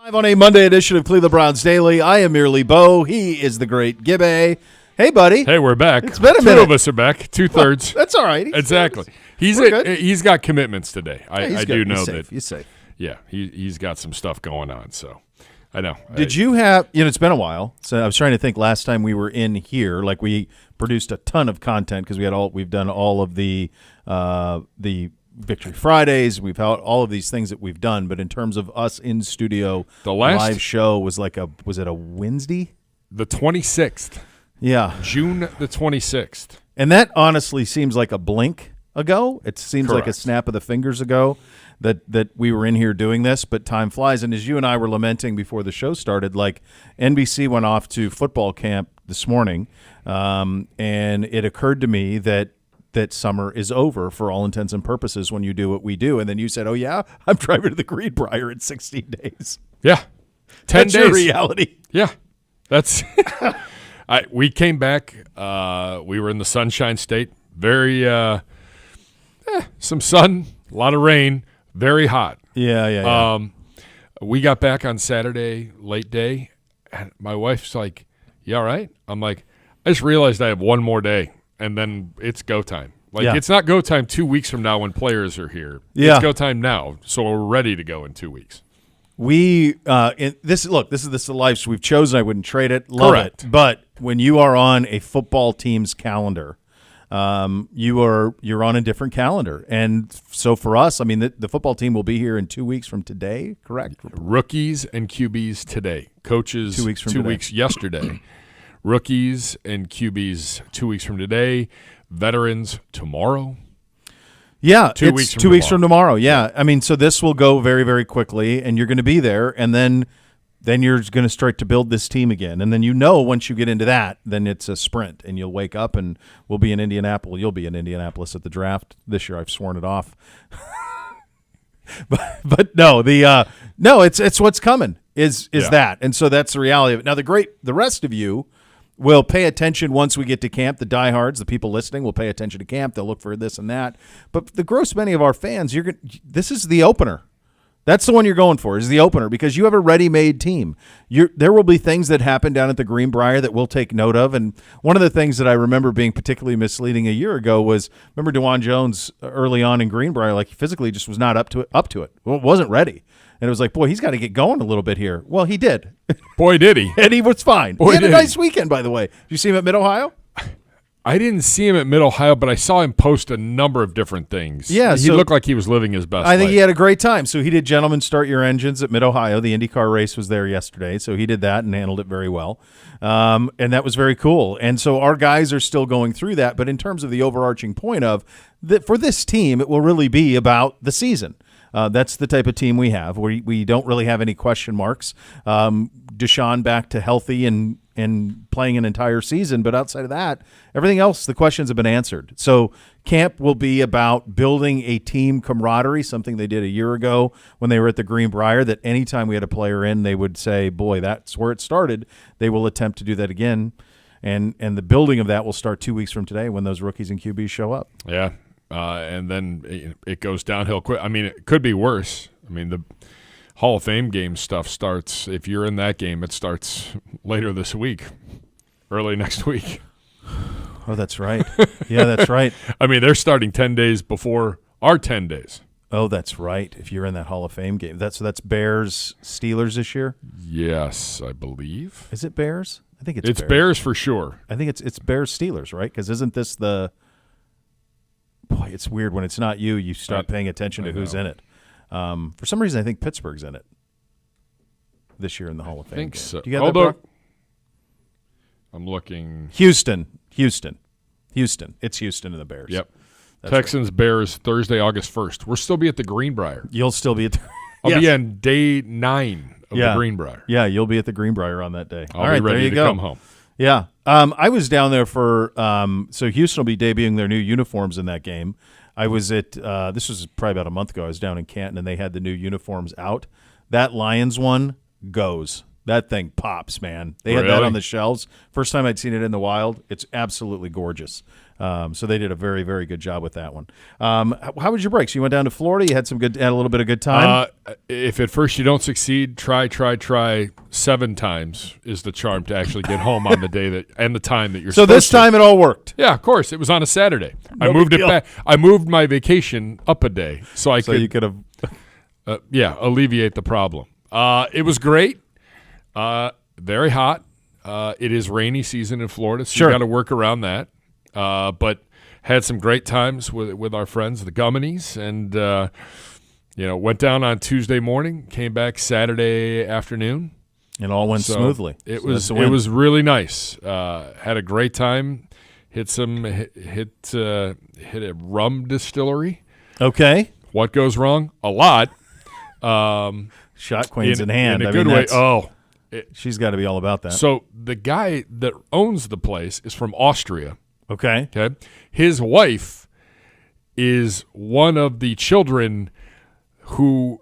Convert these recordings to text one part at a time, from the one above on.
Live on a Monday edition of Cleveland Browns Daily. I am merely Bo. He is the great Gibbe. Hey, buddy. Hey, we're back. It's been a minute. Two of us are back. Two-thirds. That's all right. Exactly. He's got commitments today. I do know that. He's safe. Yeah, he's got some stuff going on. So I know. Did you have? It's been a while. So I was trying to think. Last time we were in here, like we produced a ton of content because we've done all of the Victory Fridays. We've had all of these things that we've done, but in terms of us in studio, the last live show was it a Wednesday? The 26th. Yeah. June the 26th. And that honestly seems like a blink ago. It seems Correct. like a snap of the fingers ago that we were in here doing this, but time flies. And as you and I were lamenting before the show started, like NBC went off to football camp this morning, and it occurred to me that summer is over for all intents and purposes when you do what we do. And then you said, oh, yeah, I'm driving to the Greenbrier in 16 days. Yeah. 10 That's days. your reality. Yeah. That's we came back. We were in the Sunshine State. Very some sun, a lot of rain, very hot. Yeah. We got back on Saturday, late day, and my wife's like, you all right? I'm like, I just realized I have one more day. And then it's go time. It's not go time 2 weeks from now when players are here. Yeah. It's go time now, so we're ready to go in 2 weeks. This is the life we've chosen. I wouldn't trade it. Love Correct. it. But when you are on a football team's calendar, you're on a different calendar. And so for us, I mean, the football team will be here in 2 weeks from today. Correct. Rookies and QBs today. Coaches 2 weeks from 2 today. weeks yesterday. Rookies and QBs 2 weeks from today. Veterans tomorrow. Yeah, 2 weeks from 2 weeks from tomorrow. Yeah, I mean, so this will go very, very quickly, and you're going to be there, and then you're going to start to build this team again, and then once you get into that, then it's a sprint, and you'll wake up, and we'll be in Indianapolis. You'll be in Indianapolis at the draft this year. I've sworn it off, but no, it's what's coming is that, and so that's the reality of it. Now the rest of you will pay attention once we get to camp. The diehards, the people listening, will pay attention to camp. They'll look for this and that. But the gross many of our fans, this is the opener. That's the one you're going for, is the opener, because you have a ready-made team. There will be things that happen down at the Greenbrier that we'll take note of. And one of the things that I remember being particularly misleading a year ago was, remember DeJuan Jones early on in Greenbrier, like he physically just was not up to it. Well, it wasn't ready. And it was like, boy, he's got to get going a little bit here. Well, he did. Boy, did he. And he was fine. Boy, he had a did nice weekend, by the way. Did you see him at Mid-Ohio? I didn't see him at Mid-Ohio, but I saw him post a number of different things. Yeah, he looked like he was living his best life. I think he had a great time. So he did Gentlemen Start Your Engines at Mid-Ohio. The IndyCar race was there yesterday, so he did that and handled it very well. And that was very cool. And so our guys are still going through that. But in terms of the overarching point of that, for this team, it will really be about the season. That's the type of team we have. We don't really have any question marks. Deshaun back to healthy and playing an entire season, but outside of that, everything else, the questions have been answered. So camp will be about building a team camaraderie, something they did a year ago when they were at the Greenbrier, that anytime we had a player in, they would say, boy, that's where it started. They will attempt to do that again. And the building of that will start 2 weeks from today when those rookies and QBs show up. Yeah. And then it goes downhill quick. I mean, it could be worse. I mean, the Hall of Fame game stuff starts, if you're in that game, it starts later this week, early next week. Oh, that's right. Yeah, that's right. I mean, they're starting 10 days before our 10 days. Oh, that's right. If you're in that Hall of Fame game. That's Bears Steelers this year? Yes, I believe. Is it Bears? I think it's Bears for sure. I think it's Bears Steelers, right? Because isn't this the – boy, it's weird when it's not you start paying attention to who's in it. For some reason, I think Pittsburgh's in it this year in the Hall of Fame. I think so. Do you got that, Brock? I'm looking. Houston. It's Houston and the Bears. Yep. That's Texans, right. Bears, Thursday, August 1st. We'll still be at the Greenbrier. You'll still be at the I'll be on day 9 of the Greenbrier. Yeah, you'll be at the Greenbrier on that day. All right, be ready there you to go. Come home. Yeah. I was down there for so Houston will be debuting their new uniforms in that game. I was at this was probably about a month ago. I was down in Canton, and they had the new uniforms out. That Lions one goes. That thing pops, man. They had that Really? on the shelves. First time I'd seen it in the wild. It's absolutely gorgeous. So they did a very, very good job with that one. How was your break? So you went down to Florida. You had had a little bit of good time. If at first you don't succeed, try 7 times is the charm to actually get home on the day and the time that you're So supposed this time it all worked. Yeah, of course. It was on a Saturday. I No moved big it deal. back. I moved my vacation up a day so You could have. alleviate the problem. It was great. Very hot. It is rainy season in Florida, so Sure. you got to work around that. But had some great times with our friends, the Gummies, and went down on Tuesday morning, came back Saturday afternoon. It all went So smoothly. It So was that's a win. really nice. Had a great time. Hit a rum distillery. Okay. What goes wrong? A lot. Shot queens in hand. In a I good mean, way. that's- Oh. She's got to be all about that. So the guy that owns the place is from Austria. Okay. Okay. His wife is one of the children who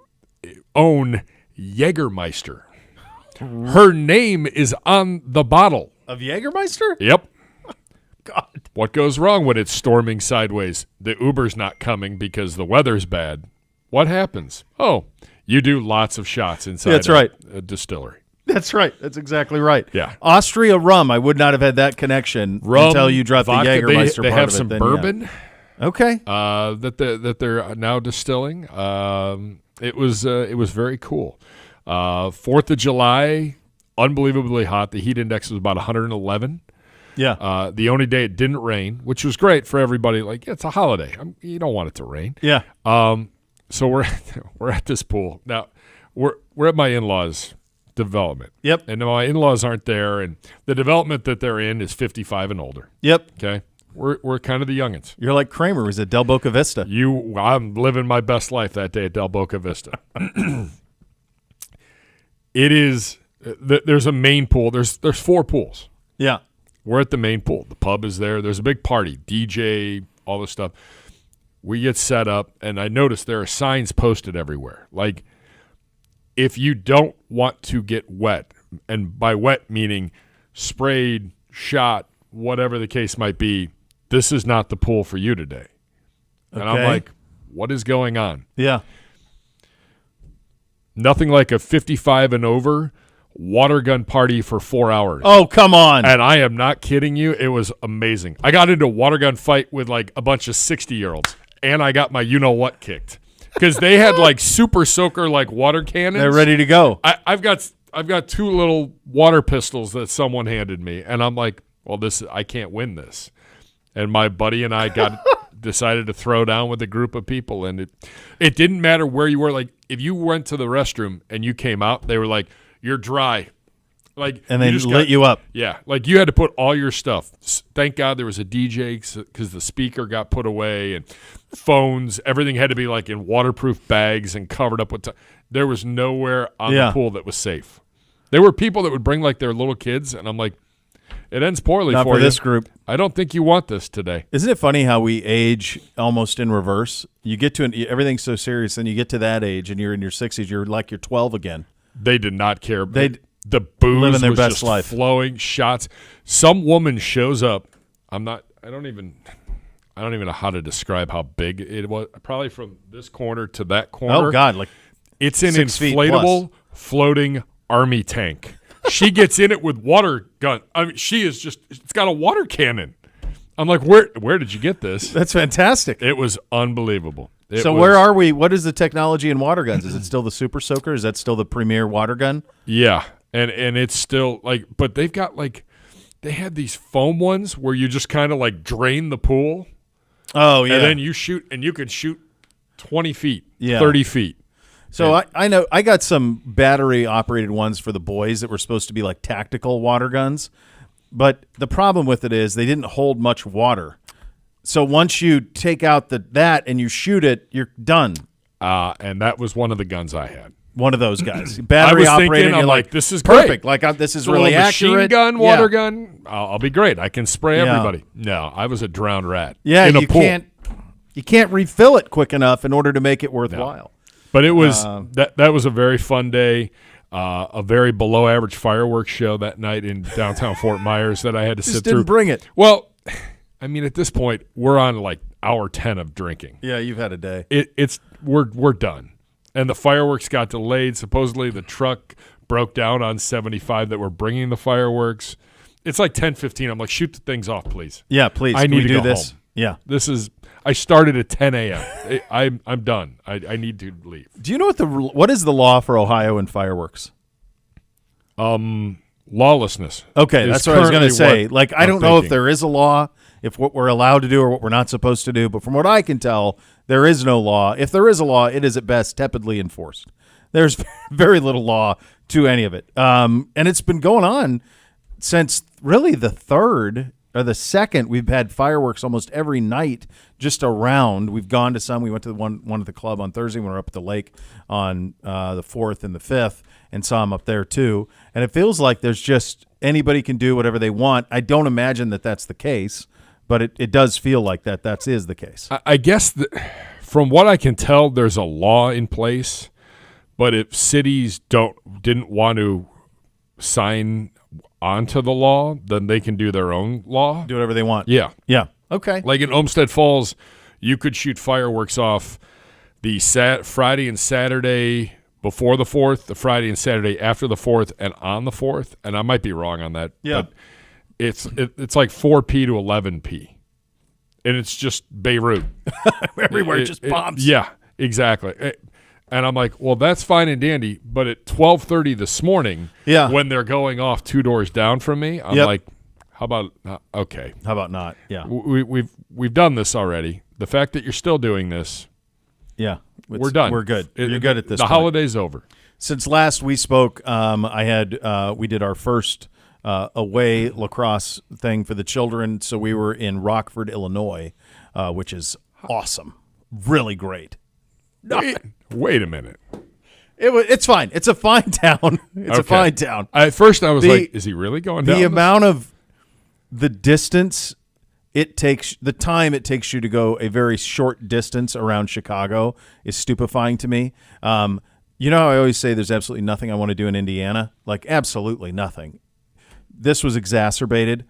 own Jägermeister. Her name is on the bottle. Of Jägermeister? Yep. God. What goes wrong when it's storming sideways? The Uber's not coming because the weather's bad. What happens? Oh, you do lots of shots inside That's right. a distillery. That's right. That's exactly right. Yeah. Austria rum. I would not have had that connection until you dropped vodka. the Jägermeister They part have of it. some Then, bourbon. Yeah. Okay. That they're now distilling. It was very cool. 4th of July, unbelievably hot. The heat index was about 111. Yeah. The only day it didn't rain, which was great for everybody. Like, yeah, it's a holiday. You don't want it to rain. Yeah. So we're at this pool now. We're at my in-laws' development. Yep. And my in-laws aren't there, and the development that they're in is 55 and older. Yep. Okay, we're kind of the youngins. You're like Kramer. Was at Del Boca Vista. I'm living my best life that day at Del Boca Vista. It is. There's a main pool. There's 4 pools. Yeah. We're at the main pool. The pub is there. There's a big party, DJ, all this stuff. We get set up, and I notice there are signs posted everywhere. Like, if you don't want to get wet, and by wet meaning sprayed, shot, whatever the case might be, this is not the pool for you today. And I'm Okay. like, what is going on? Yeah. Nothing like a 55 and over water gun party for 4 hours. Oh, come on. And I am not kidding you. It was amazing. I got into a water gun fight with like a bunch of 60-year-olds, and I got my you-know-what kicked. Because they had like super soaker like water cannons. They're ready to go. I've got 2 little water pistols that someone handed me, and I'm like, well, I can't win this. And my buddy and I decided to throw down with a group of people, and it didn't matter where you were. Like, if you went to the restroom and you came out, they were like, you're dry. Like, And they just lit you up. Yeah, like you had to put all your stuff. Thank God there was a DJ because the speaker got put away, and phones, everything had to be like in waterproof bags and covered up with there was nowhere on the pool that was safe. There were people that would bring like their little kids, and I'm like, it ends poorly Not for for you. this group. I don't think you want this today. Isn't it funny how we age almost in reverse? You get to everything's so serious, and you get to that age, and you're in your 60s. You're like you're 12 again. They did not care. The booze living their was best just life. flowing, shots. Some woman shows up. I don't even know how to describe how big it was. Probably from this corner to that corner. Oh God! Like It's an 6 feet inflatable floating army tank. She gets in it with water gun. I mean, it's got a water cannon. I'm like, where did you get this? that's fantastic. It was unbelievable. Where are we? What is the technology in water guns? Is it still the Super Soaker? Is that still the premier water gun? Yeah, and it's still like, but they've got like, they had these foam ones where you just kind of like drain the pool. Oh yeah. And then you shoot, and you can shoot 20 feet, Yeah. 30 feet. So I know I got some battery operated ones for the boys that were supposed to be like tactical water guns, but the problem with it is they didn't hold much water. So once you take out that and you shoot it, you're done. And that was one of the guns I had. One of those guys, battery I was operated. thinking, You're I'm like, like, this is perfect. great. Like this is It's a really little machine accurate. gun, Yeah. water gun. I'll be great. I can spray Yeah. everybody. No, I was a drowned rat. Yeah, in a you pool. can't refill it quick enough in order to make it worthwhile. But it was that was a very fun day. a very below average fireworks show that night in downtown Fort Myers that I had to Just sit through. didn't bring it. Well, I mean, at this point, we're on like hour 10 of drinking. Yeah, you've had a day. We're done. And the fireworks got delayed. Supposedly the truck broke down on 75 that were bringing the fireworks. It's like 10:15. I'm like, shoot the things off, please. Yeah, please. I Can need we to do go this? home. Yeah. I started at 10 a.m. I'm done. I need to leave. Do you know what is the law for Ohio and fireworks? Lawlessness. Okay, that's what I was going to say. Like, I don't know if thinking. there is a law, if what we're allowed to do or what we're not supposed to do, but from what I can tell, there is no law. If there is a law, it is at best tepidly enforced. There's very little law to any of it. And it's been going on since really the 3rd or the 2nd. We've had fireworks almost every night just around. We've gone to some. We went to one at the club on Thursday when we were up at the lake on the 4th and the 5th and saw them up there too. And it feels like there's just anybody can do whatever they want. I don't imagine that that's the case, but it does feel like that is the case. I guess from what I can tell, there's a law in place, but if cities didn't want to sign onto the law, then they can do their own law. Do whatever they want. Yeah. Yeah. Okay. Like in Olmsted Falls, you could shoot fireworks off the Friday and Saturday before the 4th, the Friday and Saturday after the 4th, and on the 4th. And I might be wrong on that. Yeah. But it's like 4p to 11p. And it's just Beirut. Everywhere, just bombs. Yeah, exactly. And I'm like, well, that's fine and dandy. But at 12:30 this morning, when they're going off 2 doors down from me, I'm like, how about okay? How about not? Yeah, we've done this already. The fact that you're still doing this, we're done. We're good. You're good at this. The holiday's over. Since last we spoke, we did our first away lacrosse thing for the children. So we were in Rockford, Illinois, which is awesome, really great. Wait a minute. It's fine. It's a fine town. It's a fine town. At first, I was like, "Is he really going down?" The amount of the distance it takes, the time it takes you to go a very short distance around Chicago is stupefying to me. You know how I always say there's absolutely nothing I want to do in Indiana? Like, absolutely nothing. This was exacerbated.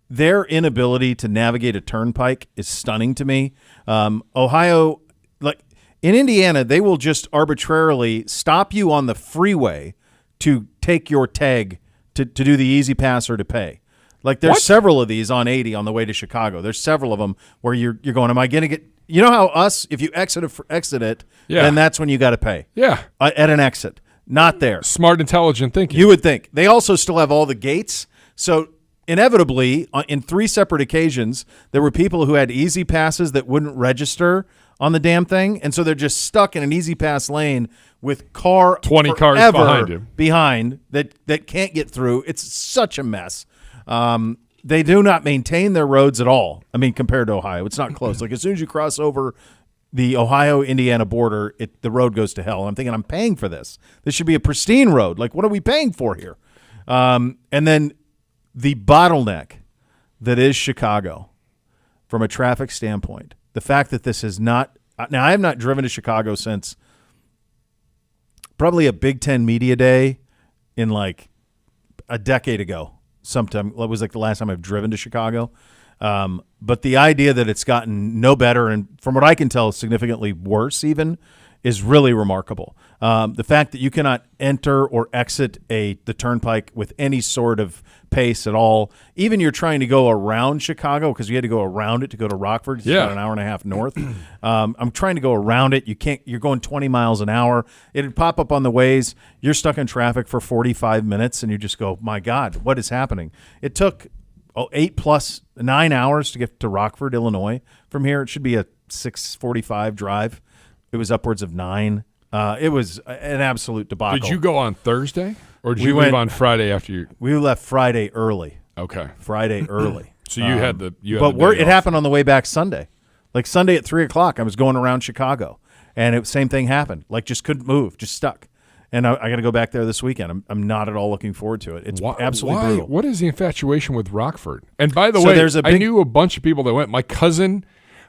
Their inability to navigate a turnpike is stunning to me. Ohio, like in Indiana, they will just arbitrarily stop you on the freeway to take your tag to do the easy pass or to pay. Like there's several of these on 80 on the way to Chicago. There's several of them where you're going, am I going to get, you know how if you exit it, then that's when you got to pay. Yeah. At an exit. Not there. Smart, intelligent thinking. You would think. They also still have all the gates. So inevitably, in 3 separate occasions, there were people who had easy passes that wouldn't register on the damn thing. And so they're just stuck in an easy pass lane with 20 cars behind that can't get through. It's such a mess. They do not maintain their roads at all. I mean, compared to Ohio, it's not close. Like as soon as you cross over the Ohio-Indiana border, the road goes to hell. I'm thinking, I'm paying for this. This should be a pristine road. Like, what are we paying for here? And then the bottleneck that is Chicago from a traffic standpoint, the fact that this is not – now, I have not driven to Chicago since probably a Big Ten media day in like a decade ago. Sometime it was like the last time I've driven to Chicago. But the idea that it's gotten no better and from what I can tell, significantly worse even is really remarkable. The fact that you cannot enter or exit the turnpike with any sort of pace at all. Even you're trying to go around Chicago because you had to go around it to go to Rockford. It's about an hour and a half north. I'm trying to go around it. You can't. You're going 20 miles an hour. It'd pop up on the ways. You're stuck in traffic for 45 minutes, and you just go, "My God, what is happening?" It took 8 plus 9 hours to get to Rockford, Illinois. From here, it should be a 6:45 drive. It was upwards of 9. It was an absolute debacle. Did you go on Thursday, or did you leave on Friday after you? We left Friday early. Okay, Friday early. So you had the. It happened on the way back Sunday. Like Sunday at 3:00, I was going around Chicago, and same thing happened. Like just couldn't move, just stuck. And I got to go back there this weekend. I'm not at all looking forward to it. It's absolutely brutal. What is the infatuation with Rockford? And by the way, I knew a bunch of people that went. My cousin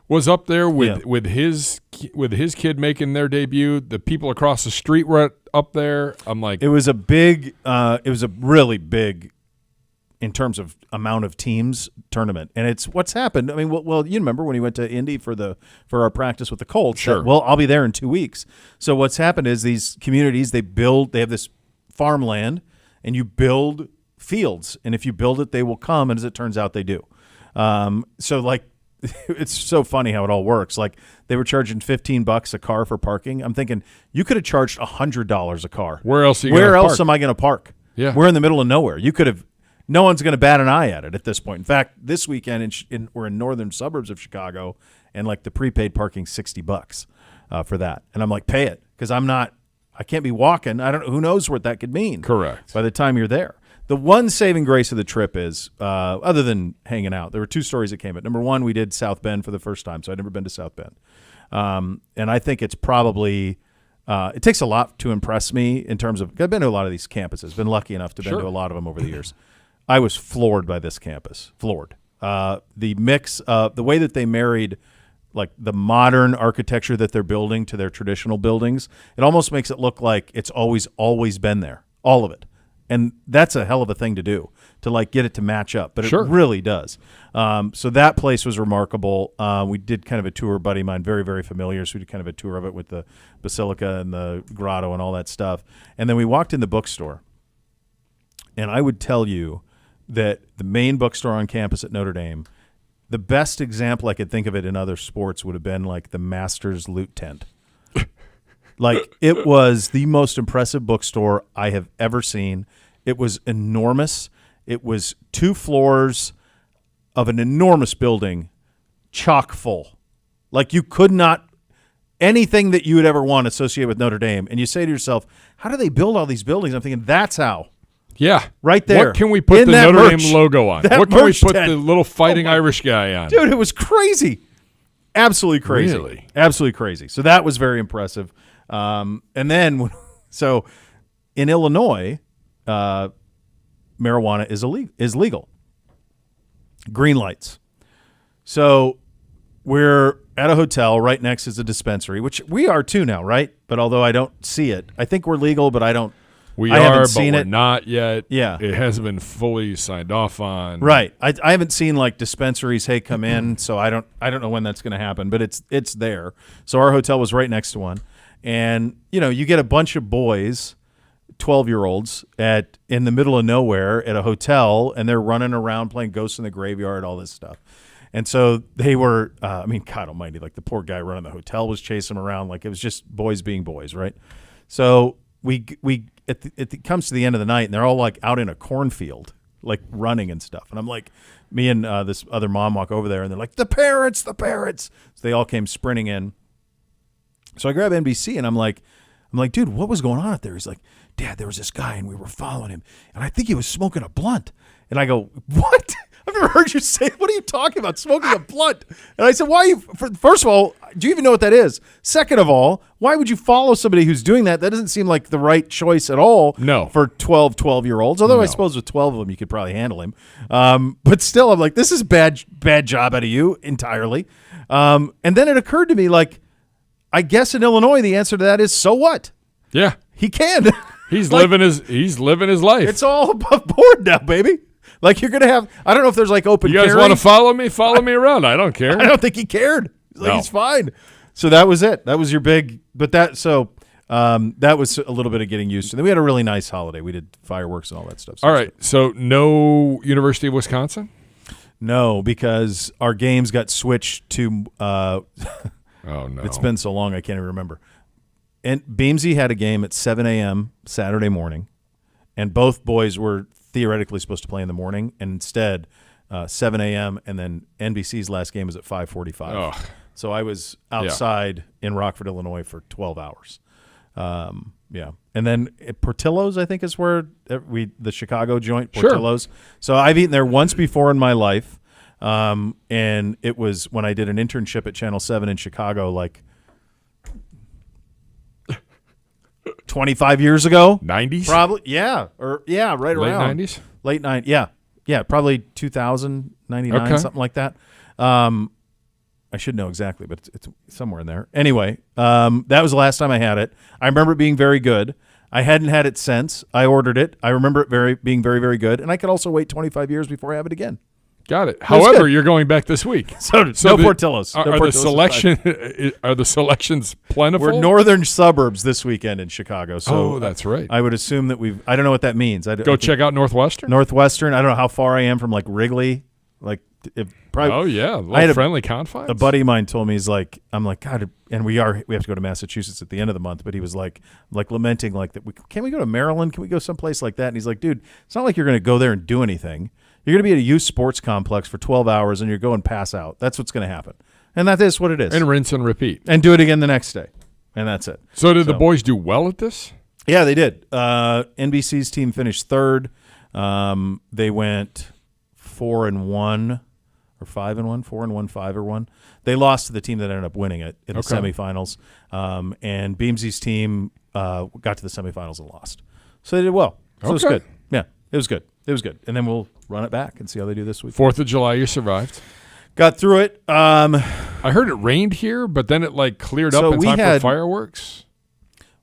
was up there with his kid making their debut. The people across the street were up there. I'm like, it was a really big, in terms of amount of teams, tournament. And it's what's happened. I mean, well, you remember when he went to Indy for our practice with the Colts. Sure. Well, I'll be there in 2 weeks. So what's happened is these communities, they have this farmland, and you build fields. And if you build it, they will come. And as it turns out, they do. So like, it's so funny how it all works. Like, they were charging $15 a car for parking. I'm thinking you could have charged $100 a car. Where else am I going to park? Yeah. We're in the middle of nowhere. You could have. No one's going to bat an eye at it at this point. In fact, this weekend we're in northern suburbs of Chicago, and like the prepaid parking $60 for that. And I'm like, pay it, because I can't be walking. Who knows what that could mean. Correct. By the time you're there. The one saving grace of the trip is, other than hanging out, there were 2 stories that came out. Number one, we did South Bend for the first time, so I'd never been to South Bend. And I think it's probably it takes a lot to impress me in terms of, I've been to a lot of these campuses, been lucky enough to been to a lot of them over the years. I was floored by this campus, floored. The mix, the way that they married like the modern architecture that they're building to their traditional buildings, it almost makes it look like it's always been there, all of it. And that's a hell of a thing to do, to like get it to match up, but it really does. So that place was remarkable. We did kind of a tour, buddy of mine, very, very familiar. So we did kind of a tour of it with the Basilica and the Grotto and all that stuff. And then we walked in the bookstore. And I would tell you that the main bookstore on campus at Notre Dame, the best example I could think of it in other sports would have been like the Masters loot tent. Like, it was the most impressive bookstore I have ever seen. It was enormous. It was 2 floors of an enormous building, chock full. Like, you could not, anything that you would ever want associated with Notre Dame. And you say to yourself, how do they build all these buildings? I'm thinking, that's how. Yeah. Right there. What can we put the Notre Dame logo on? What can we put the little fighting Irish guy on? Dude, it was crazy. Absolutely crazy. Really? Absolutely crazy. So that was very impressive. And then, so in Illinois, marijuana is legal. Green lights. So we're at a hotel. Right next is a dispensary, which we are too now, right? But although I don't see it, I think we're legal, but I haven't seen but it. We're not yet. Yeah. It hasn't been fully signed off on. Right. I haven't seen like dispensaries, hey, come in. So I don't know when that's going to happen, but it's there. So our hotel was right next to one. And, you get a bunch of boys, 12-year-olds, in the middle of nowhere at a hotel, and they're running around playing Ghosts in the Graveyard, all this stuff. And so they were, God almighty, like the poor guy running the hotel was chasing them around. Like, it was just boys being boys, right? So it comes to the end of the night, and they're all like out in a cornfield, like running and stuff. And I'm like, me and this other mom walk over there, and they're like, the parents. So they all came sprinting in. So I grab NBC, and I'm like, dude, what was going on out there? He's like, Dad, there was this guy, and we were following him, and I think he was smoking a blunt. And I go, what? I've never heard you say, what are you talking about, smoking a blunt? And I said, first of all, do you even know what that is? Second of all, why would you follow somebody who's doing that? That doesn't seem like the right choice at all. No. For 12-year-olds. Although I suppose with 12 of them, you could probably handle him. But still, I'm like, this is bad job out of you entirely. And then it occurred to me, like, I guess in Illinois, the answer to that is, so what? Yeah. He can. He's living his life. It's all above board now, baby. Like, you're going to have, I don't know if there's like open carry. You guys want to follow me? Follow me around. I don't care. I don't think he cared. He's like, he's fine. So that was it. That was your big, but that was a little bit of getting used to. Then we had a really nice holiday. We did fireworks and all that stuff. All right. So no University of Wisconsin? No, because our games got switched to, oh, no. It's been so long I can't even remember. And Beamsy had a game at 7 a.m. Saturday morning, and both boys were theoretically supposed to play in the morning, and instead 7 a.m. and then NBC's last game was at 5:45. Oh. So I was outside in Rockford, Illinois for 12 hours. Yeah. And then at Portillo's, I think, is where the Chicago joint, Portillo's. Sure. So I've eaten there once before in my life, and it was when I did an internship at Channel 7 in Chicago, like 25 years ago. 90s? Probably, yeah. Right around. Late 90s? Late 90s, yeah. Yeah, probably 2000, 99, something like that. I should know exactly, but it's somewhere in there. Anyway, that was the last time I had it. I remember it being very good. I hadn't had it since I ordered it. I remember it being very, very good, and I could also wait 25 years before I have it again. Got it. However, you're going back this week. So no Portillo's. Are the selections plentiful? We're northern suburbs this weekend in Chicago. So that's right. I would assume that I don't know what that means. Go check out Northwestern. Northwestern. I don't know how far I am from like Wrigley. Like probably. Oh yeah, a little friendly confines. A buddy of mine told me I'm like God, and we have to go to Massachusetts at the end of the month. But he was like lamenting like that. Can we go to Maryland? Can we go someplace like that? And he's like, dude, it's not like you're going to go there and do anything. You're going to be at a youth sports complex for 12 hours and you're going to pass out. That's what's going to happen. And that is what it is. And rinse and repeat. And do it again the next day. And that's it. So did the boys do well at this? Yeah, they did. NBC's team finished third. They went 4-1 or 5-1, 4-1, 5-1. They lost to the team that ended up winning it in the semifinals. And Beamsy's team got to the semifinals and lost. So they did well. So it was good. Yeah, it was good. It was good. And then we'll run it back and see how they do this week. 4th of July, you survived. Got through it. I heard it rained here, but then it cleared up in time for fireworks.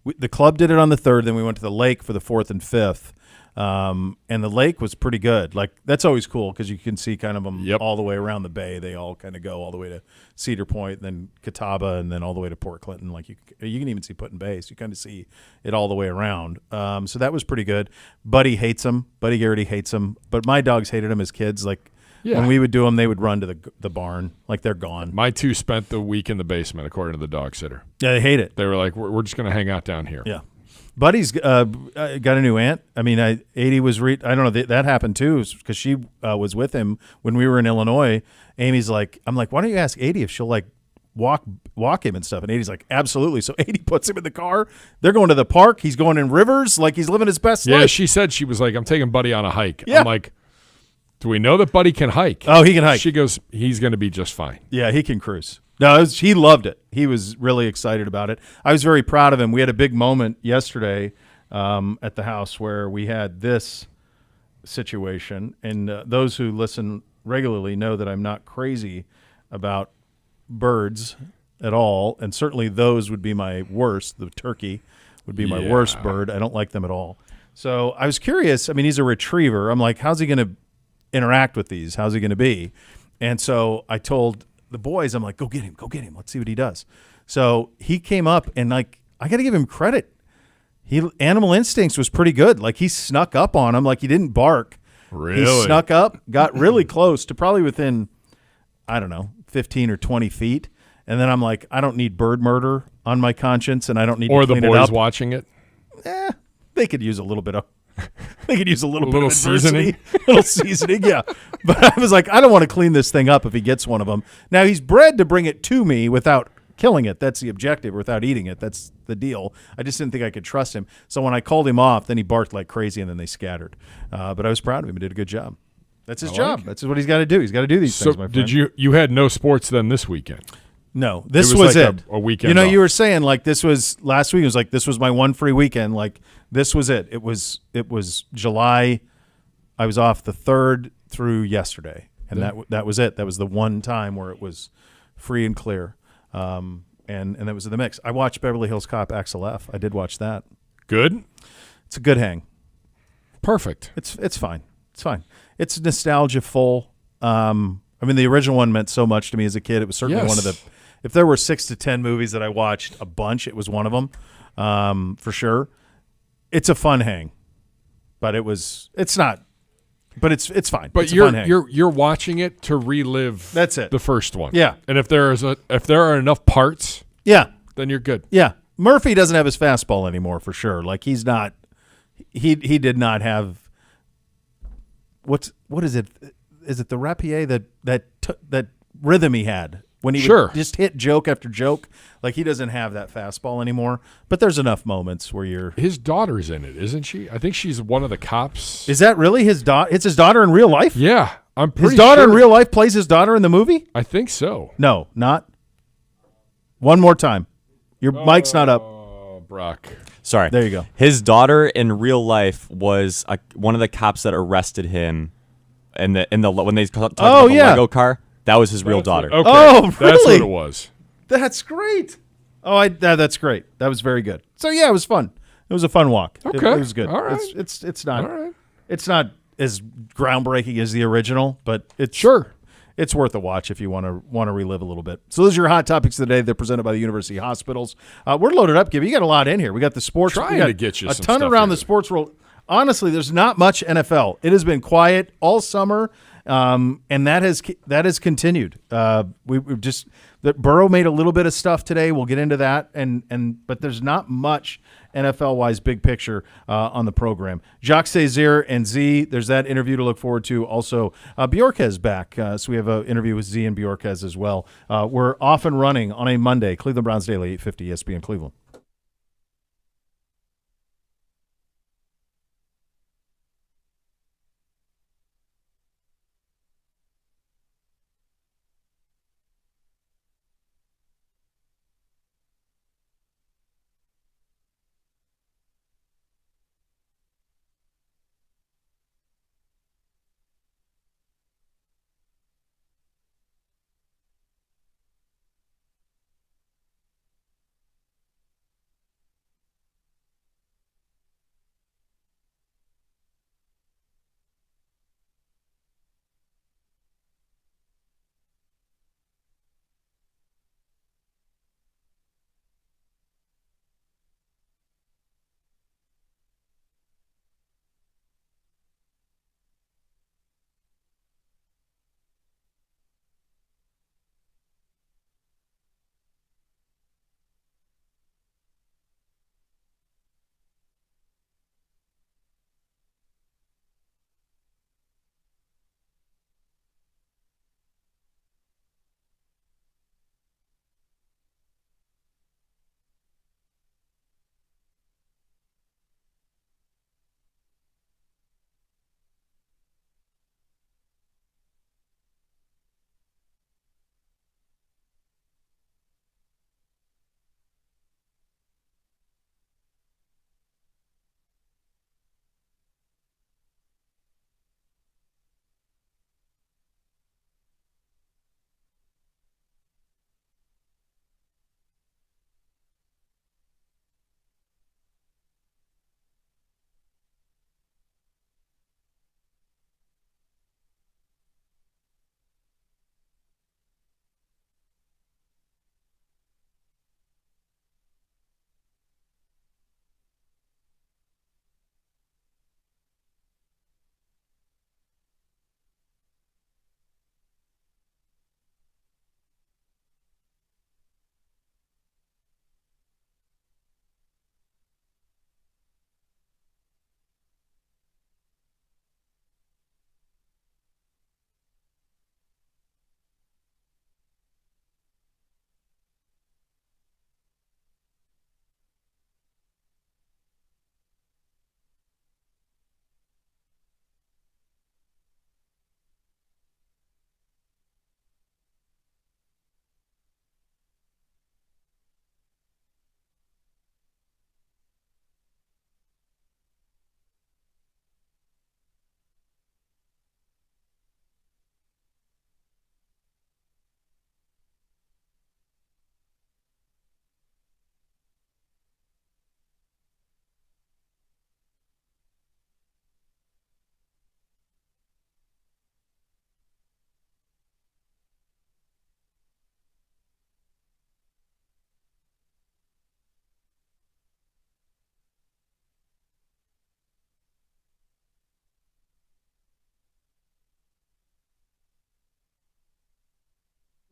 The club did it on the 3rd. Then we went to the lake for the 4th and 5th. And the lake was pretty good. Like that's always cool because you can see kind of them all the way around the bay. They all kind of go all the way to Cedar Point, then Catawba, and then all the way to Port Clinton. Like you can even see Put-in Bay. So you kind of see it all the way around. So that was pretty good. Buddy hates them. Buddy Garrity hates them. But my dogs hated them as kids. Like when we would do them, they would run to the barn. Like they're gone. My two spent the week in the basement, according to the dog sitter. Yeah, they hate it. They were like, we're just going to hang out down here. Yeah. Buddy's got a new aunt. I mean, 80 was I don't know, that happened too because she was with him when we were in Illinois. Amy's like, I'm like, why don't you ask 80 if she'll like walk him and stuff? And 80's like, absolutely. So 80 puts him in the car. They're going to the park. He's going in rivers like he's living his best life. Yeah, she said she was like, I'm taking Buddy on a hike. Yeah. I'm like, do we know that Buddy can hike? Oh, he can hike. She goes, he's going to be just fine. Yeah, he can cruise. No, he loved it. He was really excited about it. I was very proud of him. We had a big moment yesterday at the house where we had this situation. And those who listen regularly know that I'm not crazy about birds at all. And certainly those would be my worst. The turkey would be my worst bird. I don't like them at all. So I was curious. I mean, he's a retriever. I'm like, how's he going to interact with these? How's he going to be? And so I told the boys, I'm like, go get him. Let's see what he does. So he came up and like, I got to give him credit. Animal instincts was pretty good. Like he snuck up on him. Like he didn't bark. Really? He snuck up, got really close to probably within, I don't know, 15 or 20 feet. And then I'm like, I don't need bird murder on my conscience, and I don't need to clean it up. Or the boys watching it. They could use a little bit of. They could use a little bit of of seasoning. A little seasoning, yeah. But I was like, I don't want to clean this thing up if he gets one of them. Now, he's bred to bring it to me without killing it. That's the objective, without eating it. That's the deal. I just didn't think I could trust him. So when I called him off, then he barked like crazy, and then they scattered. But I was proud of him. He did a good job. That's his job. That's what he's got to do. He's got to do these things, my friend. Did you had no sports then this weekend? No, this was like it. A weekend. You know, off. you were saying like this was last week. It was like this was my one free weekend. Like this was it. It was July. I was off the 3rd through yesterday, and that was it. That was the one time where it was free and clear, and that was in the mix. I watched Beverly Hills Cop XLF. I did watch that. Good. It's a good hang. Perfect. It's fine. It's fine. It's nostalgia full. I mean, the original one meant so much to me as a kid. It was certainly one of the. If there were 6 to 10 movies that I watched a bunch, it was one of them, for sure. It's a fun hang, but it's not. But it's fine. But it's a fun hang. you're watching it to relive. That's it. The first one. Yeah. And if there are enough parts. Yeah. Then you're good. Yeah. Murphy doesn't have his fastball anymore for sure. Like he's not. He did not have. What is it? Is it the rapier that rhythm he had when he would just hit joke after joke? Like he doesn't have that fastball anymore. But there's enough moments where you're. His daughter's in it, isn't she? I think she's one of the cops. Is that really his daughter? It's his daughter in real life. Yeah, I'm pretty. His daughter sure. in real life plays his daughter in the movie. I think so. No, not. One more time. Your mic's not up. Brock. Sorry. There you go. His daughter in real life was one of the cops that arrested him. When they took the Lego car. That was his real daughter. Okay. Oh, That's really? what it was. That's great. Oh, that's great. That was very good. So yeah, it was fun. It was a fun walk. Okay. It was good. All right. It's not All right. it's not as groundbreaking as the original, but it's it's worth a watch if you want to relive a little bit. So those are your hot topics of the day. They're presented by the University Hospitals. We're loaded up, Gibby. You got a lot in here. We got the sports. Trying we got to get you a some ton stuff around in. the sports world. Honestly, there's not much NFL. It has been quiet all summer, and that has continued. We've just that Burrow made a little bit of stuff today. We'll get into that, but there's not much NFL-wise big picture on the program. Jacques, Cesaire, and Z. There's that interview to look forward to. Also, Bjorkes back, so we have an interview with Z and Bjorkes as well. We're off and running on a Monday. Cleveland Browns Daily, 850 ESPN Cleveland.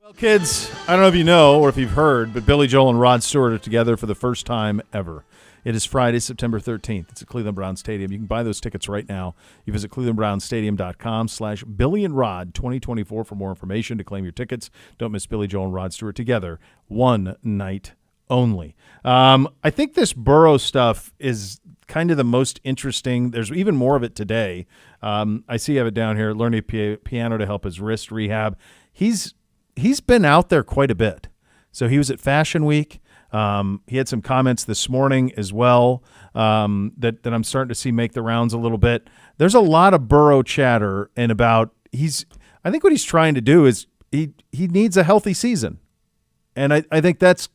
Well, kids, I don't know if you know or if you've heard, but Billy Joel and Rod Stewart are together for the first time ever. It is Friday, September 13th. It's at Cleveland Browns Stadium. You can buy those tickets right now. You visit clevelandbrownsstadium.com/Billy and Rod 2024 for more information to claim your tickets. Don't miss Billy Joel and Rod Stewart together one night only. I think this Burrow stuff is kind of the most interesting. There's even more of it today. I see you have it down here, learning piano to help his wrist rehab. He's been out there quite a bit. So he was at Fashion Week. He had some comments this morning as well that I'm starting to see make the rounds a little bit. There's a lot of Burrow chatter and about I think what he's trying to do is he needs a healthy season. And I think that's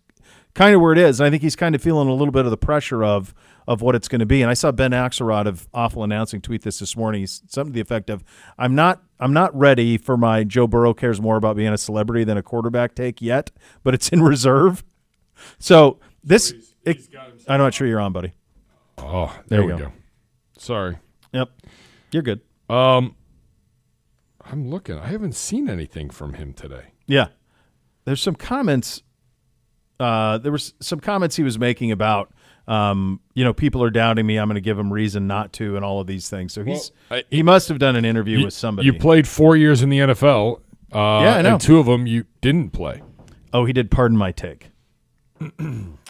kind of where it is. I think he's kind of feeling a little bit of the pressure of what it's going to be. And I saw Ben Axelrod of Awful Announcing tweet this morning. He's something to the effect of, I'm not ready for my Joe Burrow cares more about being a celebrity than a quarterback take yet, but it's in reserve. So this, I'm not sure you're on, buddy. Oh, there we go. Sorry. Yep. You're good. I'm looking. I haven't seen anything from him today. Yeah. There's some comments. There was some comments he was making about, people are doubting me. I'm going to give them reason not to, and all of these things. So he must have done an interview with somebody. You played 4 years in the NFL. Yeah, I know. And 2 of them you didn't play. Oh, he did pardon my take.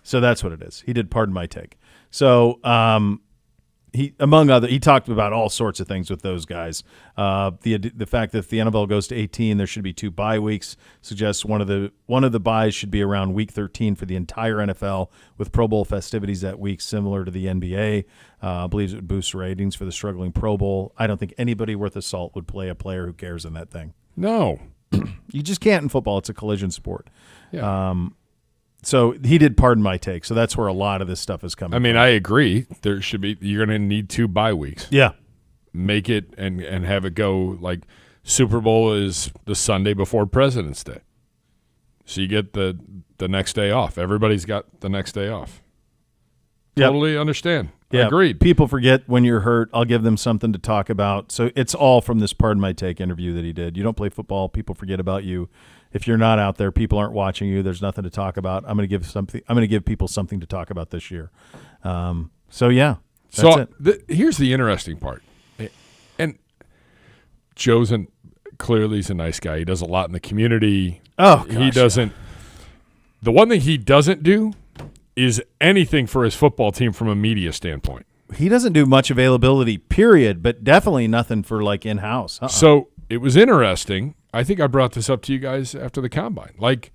So that's what it is. He did pardon my take. So he, among other, he talked about all sorts of things with those guys. The fact that if the NFL goes to 18, there should be 2 bye weeks. Suggests one of the byes should be around week 13 for the entire NFL, with Pro Bowl festivities that week, similar to the NBA. Believes it would boost ratings for the struggling Pro Bowl. I don't think anybody worth a salt would play a player who cares in that thing. No, you just can't in football. It's a collision sport. Yeah. So he did pardon my take. So that's where a lot of this stuff is coming. I mean, from. I agree. There should be. You're going to need 2 bye weeks. Yeah. Make it and have it go like Super Bowl is the Sunday before President's Day, so you get the next day off. Everybody's got the next day off. Yep. Totally understand. Yeah. Agreed. People forget when you're hurt. I'll give them something to talk about. So it's all from this pardon my take interview that he did. You don't play football. People forget about you. If you're not out there, people aren't watching you. There's nothing to talk about. I'm going to give people something to talk about this year. So yeah. That's it. Here's the interesting part, and Joe's clearly he's a nice guy. He does a lot in the community. Oh, gosh, he doesn't. The one thing he doesn't do is anything for his football team from a media standpoint. He doesn't do much availability, period, but definitely nothing for like in-house. So it was interesting. I think I brought this up to you guys after the Combine. Like,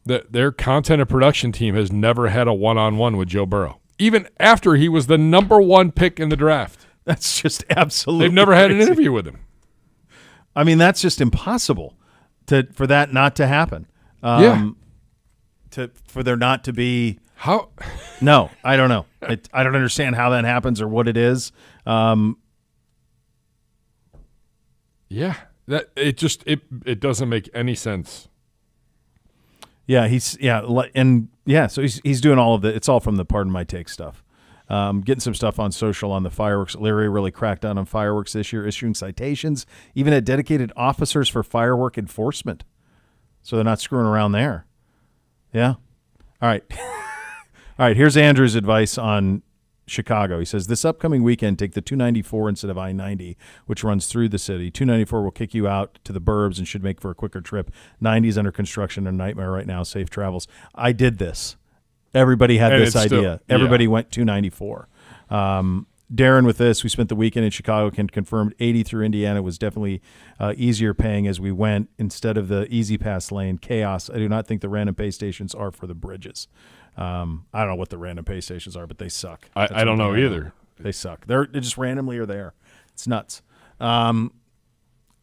their content and production team has never had a one-on-one with Joe Burrow, even after he was the number 1 pick in the draft. That's just absolutely They've never had an crazy. interview with him. I mean, that's just impossible for that not to happen. For there not to be how? No, I don't know. I don't understand how that happens or what it is. Yeah, that it doesn't make any sense. Yeah, so he's doing all of it. It's all from the pardon my take stuff. Getting some stuff on social on the fireworks. Larry really cracked down on fireworks this year, issuing citations, even had dedicated officers for firework enforcement. So they're not screwing around there. Yeah. All right. All right, here's Andrew's advice on Chicago. He says, this upcoming weekend, take the 294 instead of I-90, which runs through the city. 294 will kick you out to the burbs and should make for a quicker trip. 90 is under construction, a nightmare right now. Safe travels. I did this. Everybody had this idea. Everybody went 294. Darren with this, we spent the weekend in Chicago, can confirm 80 through Indiana was definitely easier paying as we went instead of the easy pass lane. Chaos. I do not think the random pay stations are for the bridges. I don't know what the random pay stations are, but they suck. I don't know either. They suck. They just randomly are there. It's nuts.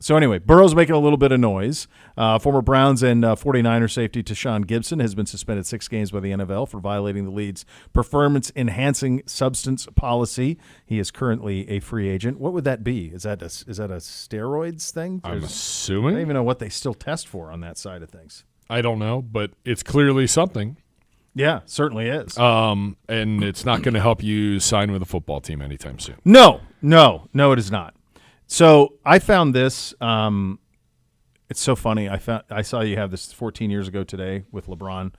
So anyway, Burrow's making a little bit of noise. Former Browns and 49er safety Tashawn Gibson has been suspended 6 games by the NFL for violating the league's performance-enhancing substance policy. He is currently a free agent. What would that be? Is that a steroids thing? I'm I assuming. don't even know what they still test for on that side of things. I don't know, but it's clearly something. Yeah, certainly is. And it's not going to help you sign with a football team anytime soon. No, it is not. So I found this. It's so funny. I saw you have this 14 years ago today with LeBron.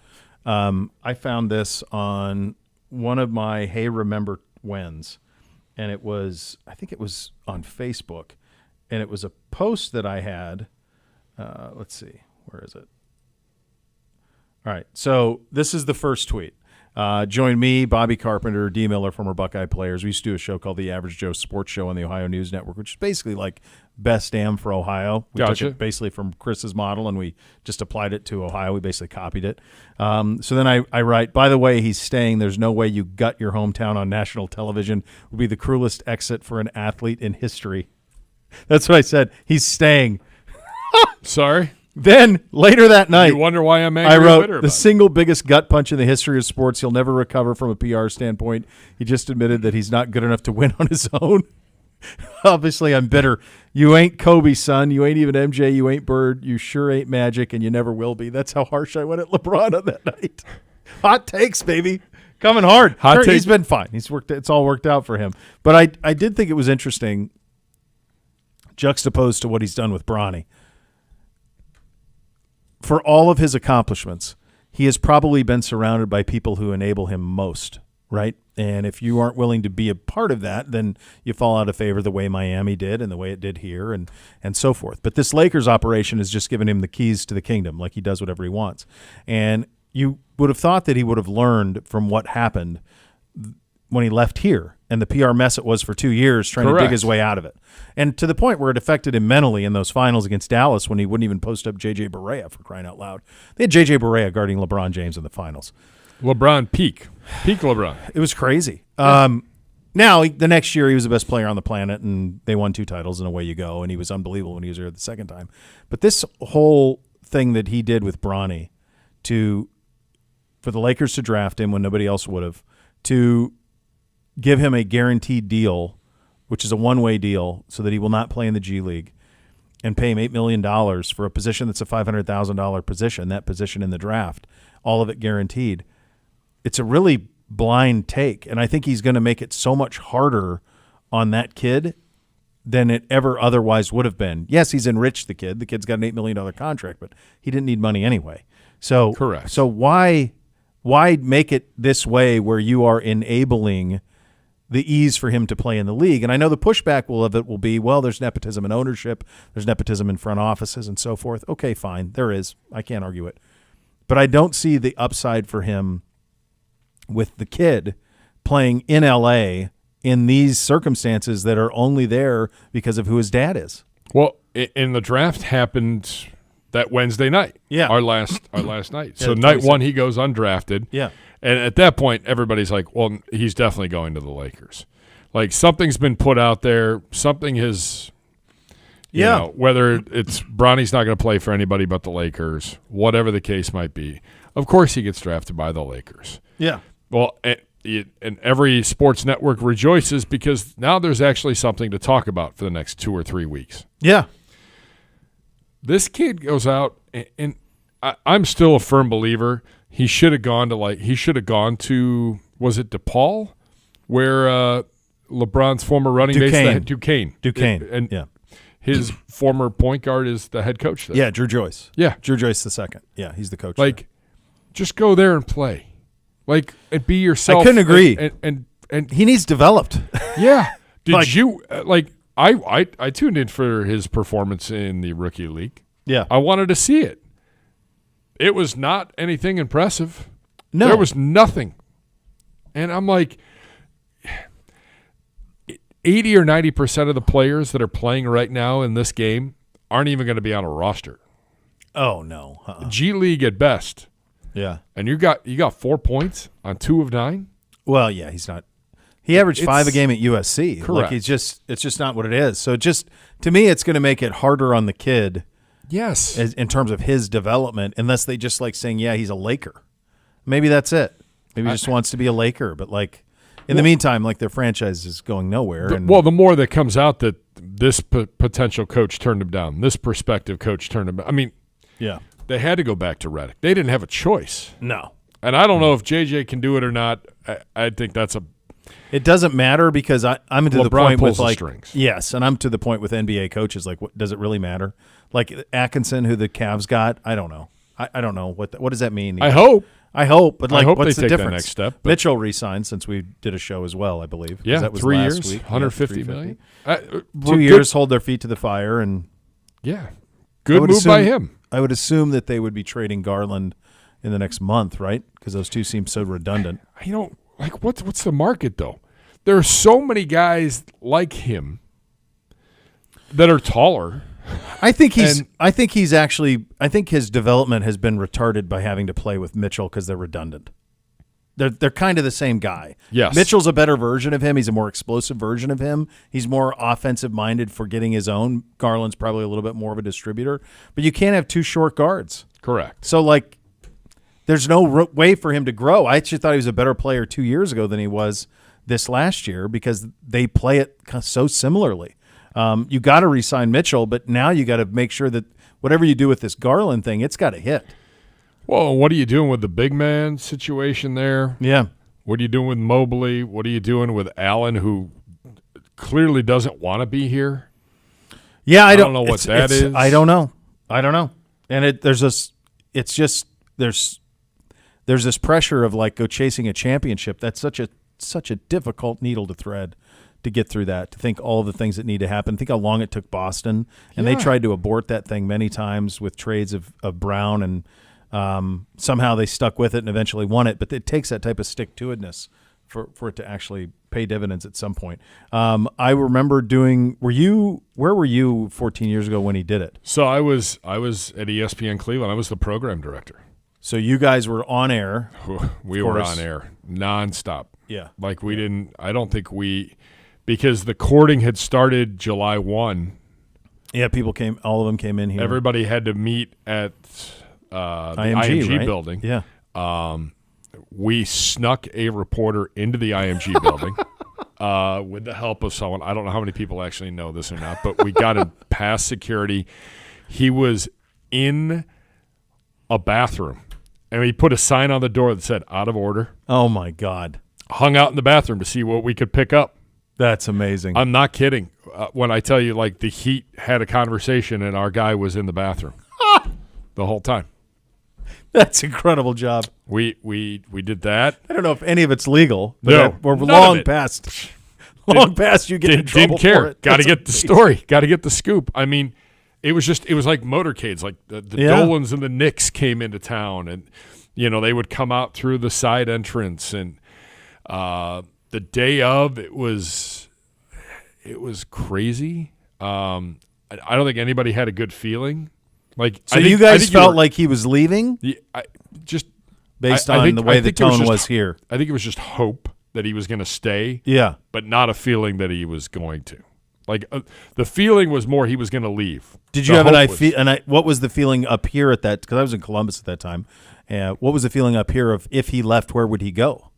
I found this on one of my Hey Remember Whens, and I think it was on Facebook, and it was a post that I had. Let's see, where is it? All right, so this is the first tweet. Join me, Bobby Carpenter, D. Miller, former Buckeye players. We used to do a show called The Average Joe Sports Show on the Ohio News Network, which is basically like Best Damn for Ohio. We Gotcha. took it basically from Chris's model, and we just applied it to Ohio. We basically copied it. So then I write, by the way, he's staying. There's no way you gut your hometown on national television. Would be the cruelest exit for an athlete in history. That's what I said. He's staying. Sorry? Then later that night, You wonder why I'm angry I and wrote bitter the about single biggest gut punch in the history of sports. He'll never recover from a PR standpoint. He just admitted that he's not good enough to win on his own. Obviously, I'm bitter. You ain't Kobe, son. You ain't even MJ. You ain't Bird. You sure ain't Magic, and you never will be. That's how harsh I went at LeBron on that night. Hot takes, baby. Coming hard. Hot take. He's been fine. He's worked. It's all worked out for him. But I did think it was interesting, juxtaposed to what he's done with Bronny. For all of his accomplishments, he has probably been surrounded by people who enable him most, right? And if you aren't willing to be a part of that, then you fall out of favor the way Miami did and the way it did here and so forth. But this Lakers operation has just given him the keys to the kingdom, like he does whatever he wants. And you would have thought that he would have learned from what happened when he left here and the PR mess it was for 2 years trying to dig his way out of it. And to the point where it affected him mentally in those finals against Dallas when he wouldn't even post up J.J. Barea, for crying out loud. They had J.J. Barea guarding LeBron James in the finals. LeBron peak LeBron. It was crazy. Now, the next year, he was the best player on the planet, and they won 2 titles, and away you go, and he was unbelievable when he was here the second time. But this whole thing that he did with Bronny for the Lakers to draft him when nobody else would have, to give him a guaranteed deal, which is a one-way deal, so that he will not play in the G League, and pay him $8 million for a position that's a $500,000 position, that position in the draft, all of it guaranteed. It's a really blind take, and I think he's going to make it so much harder on that kid than it ever otherwise would have been. Yes, he's enriched the kid. The kid's got an $8 million contract, but he didn't need money anyway. So, correct. So why make it this way where you are enabling the ease for him to play in the league? And I know the pushback will be, well, there's nepotism in ownership, there's nepotism in front offices and so forth. Okay, fine. There is. I can't argue it. But I don't see the upside for him with the kid playing in L.A. in these circumstances that are only there because of who his dad is. Well, in the draft happened that Wednesday night. Yeah. Our last night. Yeah, So night 1 he goes undrafted. Yeah. And at that point everybody's like, well, he's definitely going to the Lakers. Like something's been put out there, something has you know, whether it's Bronny's not going to play for anybody but the Lakers, whatever the case might be. Of course he gets drafted by the Lakers. Yeah. Well, and every sports network rejoices because now there's actually something to talk about for the next 2 or 3 weeks. Yeah. This kid goes out, and I'm still a firm believer he should have gone to was it DePaul, where LeBron's former running base, Duquesne. And yeah. His former point guard is the head coach there. Yeah, Drew Joyce. Yeah. Drew Joyce the second. Yeah, he's the coach. Like, just go there and play. Like, and be yourself. I couldn't agree. And he needs developed. Yeah. Did Like- you like? I tuned in for his performance in the rookie league. Yeah. I wanted to see it. It was not anything impressive. No. There was nothing. And I'm like, 80 or 90% of the players that are playing right now in this game aren't even going to be on a roster. Oh, no. G League at best. Yeah. And you got 4 points on 2 of 9? Well, yeah, he's not. He averaged 5 a game at USC. Correct. Like it's just not what it is. So to me, it's going to make it harder on the kid. Yes. In terms of his development, unless they just like saying, yeah, he's a Laker. Maybe that's it. Maybe he just wants to be a Laker. But like in the meantime, like their franchise is going nowhere. The more that comes out that this potential coach turned him down, this prospective coach turned him down. I mean, yeah, they had to go back to Redick. They didn't have a choice. No. And I don't know if JJ can do it or not. I think that's a. It doesn't matter because I'm to the LeBron point pulls with the like strings. Yes, and I'm to the point with NBA coaches. Like, what, does it really matter? Like Atkinson, who the Cavs got, I don't know. I don't know what does that mean. I hope, but like, I hope what's they the take difference? that next step. Mitchell re-signed since we did a show as well, I believe. Yeah, that was 3 last years, week. $150 million. 2 years, hold their feet to the fire, and yeah, good move by him. I would assume that they would be trading Garland in the next month, right? Because those two seem so redundant. You know, like what's the market though? There are so many guys like him that are taller. I think his development has been retarded by having to play with Mitchell because they're redundant. they're kind of the same guy. Yes. Mitchell's a better version of him. He's a more explosive version of him. He's more offensive minded for getting his own. Garland's probably a little bit more of a distributor, but you can't have two short guards. Correct. So like, there's no way for him to grow. I actually thought he was a better player 2 years ago than he was this last year because they play it so similarly. You got to re-sign Mitchell, but now you got to make sure that whatever you do with this Garland thing, it's got to hit. Well, what are you doing with the big man situation there? Yeah. What are you doing with Mobley? What are you doing with Allen, who clearly doesn't want to be here? Yeah, I don't know what that is. I don't know. And there's this pressure of like go chasing a championship. That's such a difficult needle to thread to get through that, to think all of the things that need to happen. Think how long it took Boston, and they tried to abort that thing many times with trades of Brown, and somehow they stuck with it and eventually won it. But it takes that type of stick-to-itness for it to actually pay dividends at some point. I remember where were you 14 years ago when he did it? So I was at ESPN Cleveland. I was the program director. So you guys were on air. We were on air nonstop. Yeah. Like we didn't – I don't think because the courting had started July 1. Yeah, all of them came in here. Everybody had to meet at the IMG right? building. Yeah. We snuck a reporter into the IMG building with the help of someone. I don't know how many people actually know this or not, but we got him past security. He was in a bathroom, and he put a sign on the door that said, "Out of order." Oh, my God. Hung out in the bathroom to see what we could pick up. That's amazing. I'm not kidding when I tell you, like, the Heat had a conversation, and our guy was in the bathroom the whole time. That's an incredible job. We did that. I don't know if any of it's legal, but No, we're none long of it. past. Long past you get in trouble Didn't care. for it. Got to That's get the amazing. story. Got to get the scoop. I mean, it was like motorcades. Like the Dolans and the Knicks came into town, and they would come out through the side entrance. And the day of, it was crazy. I don't think anybody had a good feeling. Like, So you guys felt like he was leaving based on the way the tone was here. I think it was just hope that he was going to stay. Yeah. But not a feeling that he was going to. Like the feeling was more he was going to leave. Did you have an idea? What was the feeling up here at that? Because I was in Columbus at that time. What was the feeling up here of if he left, where would he go?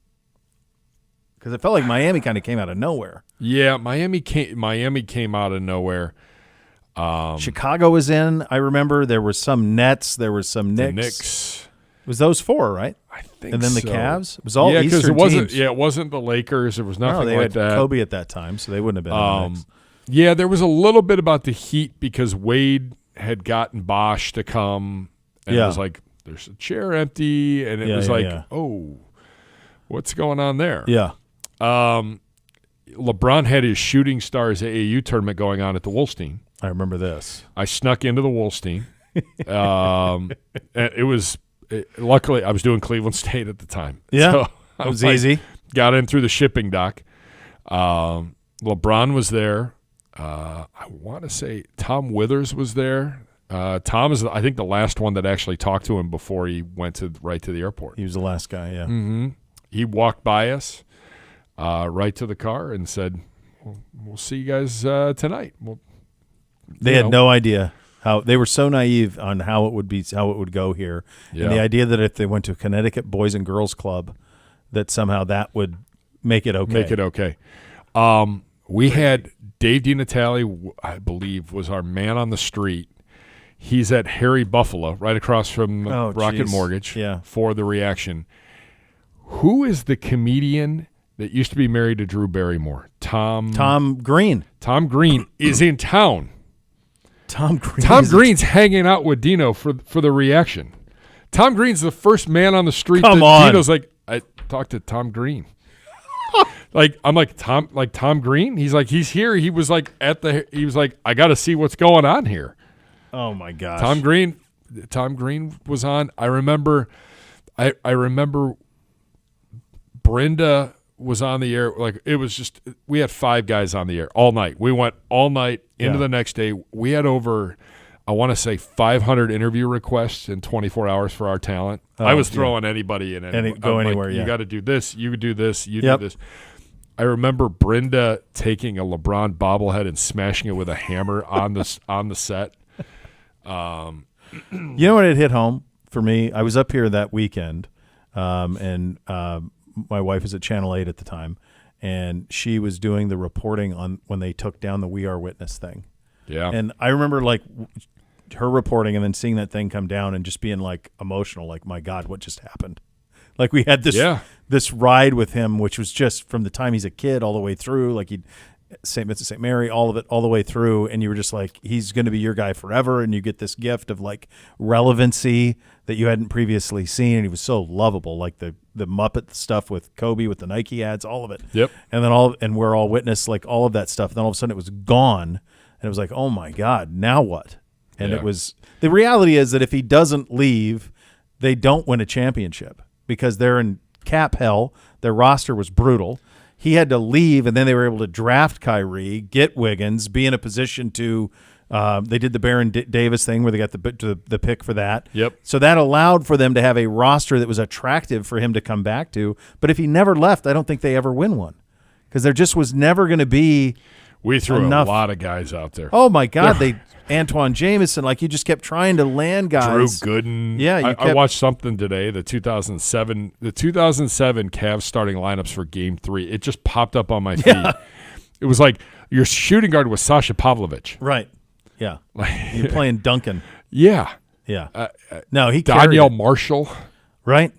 Because it felt like Miami kind of came out of nowhere. Yeah, Miami came out of nowhere. Chicago was in. I remember there were some Nets. There was some Knicks. The Knicks. It was those four, right? I think. And then the so. Cavs. It was all because Eastern it wasn't. teams. Yeah, it wasn't the Lakers. It was nothing they like had that. Kobe at that time, so they wouldn't have been. In the Knicks. Yeah, there was a little bit about the Heat because Wade had gotten Bosch to come, and it was like, there's a chair empty, and it was oh, what's going on there? Yeah. LeBron had his Shooting Stars AAU tournament going on at the Wolstein. I remember this. I snuck into the Wolstein. And it was luckily I was doing Cleveland State at the time. Yeah, so it was easy. Got in through the shipping dock. LeBron was there. I want to say Tom Withers was there. Tom is, I think, the last one that actually talked to him before he went right to the airport. He was the last guy, yeah. Mm-hmm. He walked by us right to the car and said, we'll see you guys tonight. They had no idea how they were so naive on how it would go here, and the idea that if they went to Connecticut Boys and Girls Club, that somehow that would make it okay. We had Dave DiNatale, I believe, was our man on the street. He's at Harry Buffalo, right across from Rocket Mortgage, for the reaction. Who is the comedian that used to be married to Drew Barrymore? Tom Green. Tom Green is in town. Tom Green's hanging out with Dino for the reaction. Tom Green's the first man on the street. Come on. Dino's like, I talked to Tom Green. I'm like, Tom Green? He's like, he's here. He was like I got to see what's going on here. Oh my gosh. Tom Green was on. I remember Brenda was on the air. Like, it was just, we had 5 guys on the air all night. We went all night into the next day. We had over, I want to say 500 interview requests in 24 hours for our talent. I was throwing anybody in. Go anywhere, You got to do this. You do this. You Yep. do this. I remember Brenda taking a LeBron bobblehead and smashing it with a hammer on the set. You know what? It hit home for me. I was up here that weekend, and my wife was at Channel 8 at the time, and she was doing the reporting on when they took down the We Are Witness thing. Yeah. And I remember like her reporting and then seeing that thing come down and just being like emotional, like, my God, what just happened? Like we had this ride with him, which was just from the time he's a kid all the way through, like he'd St. Vincent, St. Mary, all of it, all the way through. And you were just like, he's going to be your guy forever. And you get this gift of like relevancy that you hadn't previously seen. And he was so lovable, like the Muppet stuff with Kobe, with the Nike ads, all of it. Yep. And then we're all witness, like all of that stuff. And then all of a sudden it was gone. And it was like, oh my God, now what? And it was, the reality is that if he doesn't leave, they don't win a championship because they're in cap hell. Their roster was brutal. He had to leave, and then they were able to draft Kyrie, get Wiggins, be in a position to they did the Baron Davis thing where they got the pick for that. Yep. So that allowed for them to have a roster that was attractive for him to come back to. But if he never left, I don't think they ever win one because there just was never going to be We threw enough. a lot of guys out there. Oh, my God. Antoine Jameson, like you just kept trying to land guys. Drew Gooden. Yeah, I watched something today. The 2007 Cavs starting lineups for Game 3. It just popped up on my feed. Yeah. It was like your shooting guard was Sasha Pavlovich. Right. Yeah. You're playing Duncan. Yeah. Yeah. No, he carried Danielle it. Marshall. Right.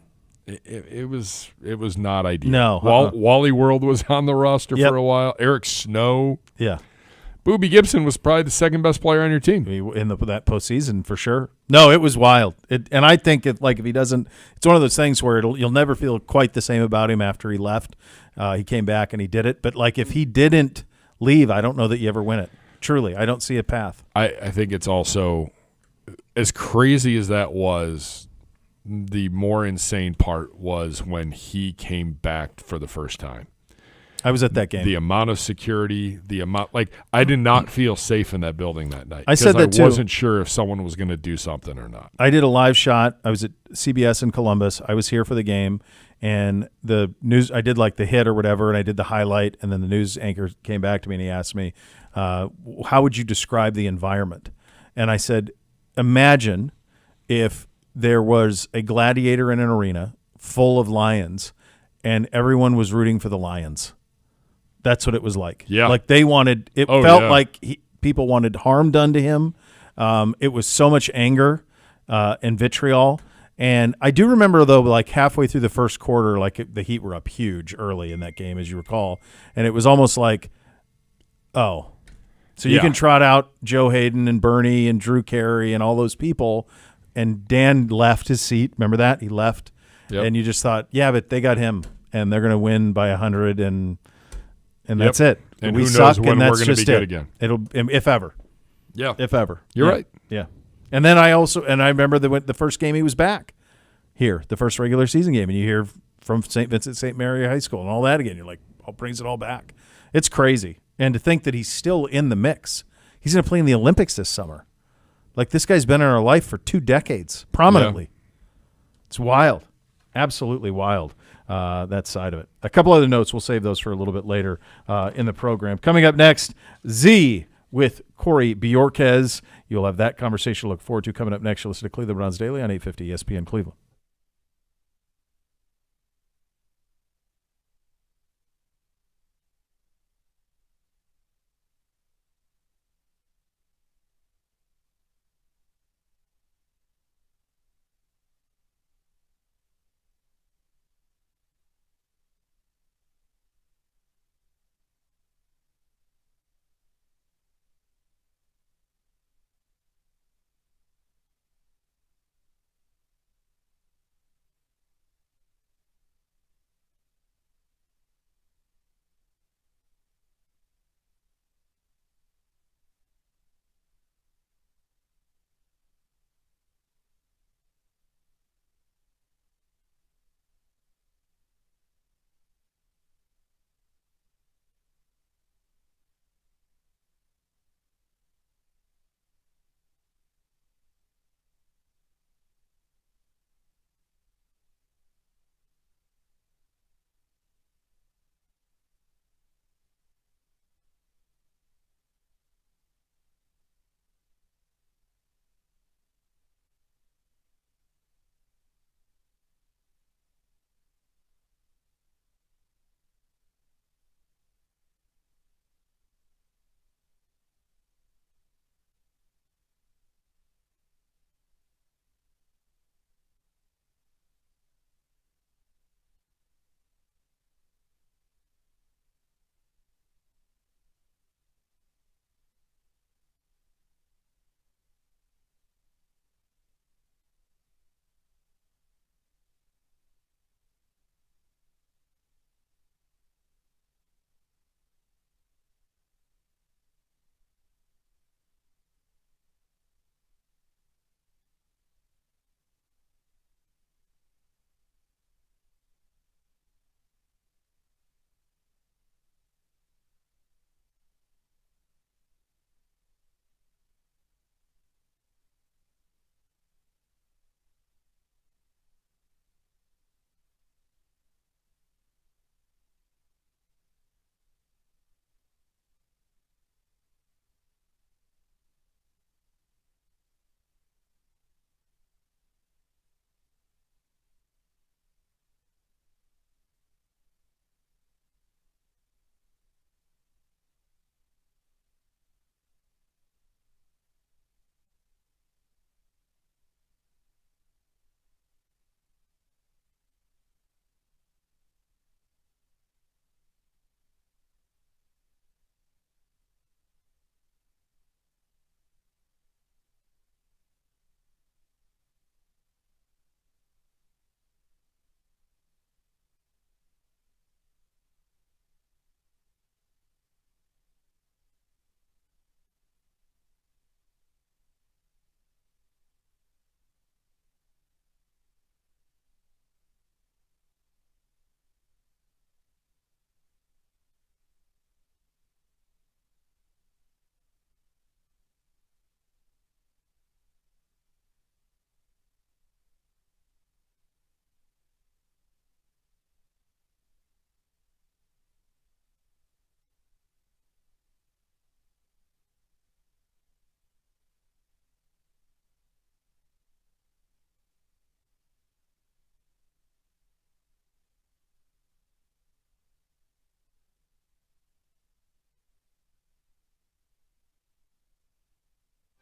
It was not ideal. No. Wally World was on the roster for a while. Eric Snow. Yeah. Booby Gibson was probably the second best player on your team. In that postseason for sure. No, it was wild. And I think if he doesn't, it's one of those things where you'll never feel quite the same about him after he left. He came back and he did it. But like if he didn't leave, I don't know that you ever win it. Truly, I don't see a path. I think it's also as crazy as that was. The more insane part was when he came back for the first time. I was at that game. The amount of security, I did not feel safe in that building that night. I said that too. I wasn't sure if someone was going to do something or not. I did a live shot. I was at CBS in Columbus. I was here for the game, and the news. I did like the hit or whatever, and I did the highlight, and then the news anchor came back to me and he asked me, "How would you describe the environment?" And I said, "Imagine if there was a gladiator in an arena full of lions, and everyone was rooting for the lions." That's what it was like. Yeah. Like they wanted, it felt like people wanted harm done to him. It was so much anger and vitriol. And I do remember, though, like halfway through the first quarter, like the Heat were up huge early in that game, as you recall. And it was almost like, so you can trot out Joe Hayden and Bernie and Drew Carey and all those people. And Dan left his seat. Remember that? He left. Yep. And you just thought, yeah, but they got him. And they're going to win by 100 and that's it. And we who suck, knows when and that's we're going to just be good it. again. It'll, if ever. Yeah. If ever. You're right. Yeah. And then I remember the first game he was back here, the first regular season game, and you hear from St. Vincent, St. Mary High School and all that again. You're like, brings it all back. It's crazy. And to think that he's still in the mix. He's going to play in the Olympics this summer. Like this guy's been in our life for 2 decades, prominently. Yeah. It's wild. Absolutely wild. That side of it. A couple other notes. We'll save those for a little bit later in the program. Coming up next, Z with Corey Bjorquez. You'll have that conversation to look forward to coming up next. You'll listen to Cleveland Browns Daily on 850 ESPN Cleveland.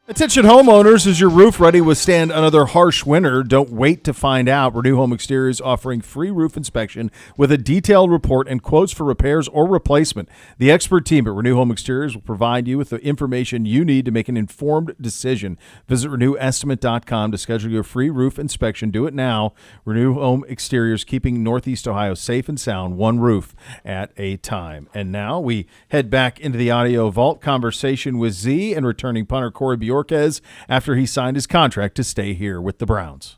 Attention homeowners, is your roof ready to withstand another harsh winter? Don't wait to find out. Renew Home Exteriors offering free roof inspection with a detailed report and quotes for repairs or replacement. The expert team at Renew Home Exteriors will provide you with the information you need to make an informed decision. Visit renewestimate.com to schedule your free roof inspection. Do it now. Renew Home Exteriors, keeping Northeast Ohio safe and sound, one roof at a time. And now we head back into the audio vault conversation with Z and returning punter Corey Bjorquez after he signed his contract to stay here with the Browns.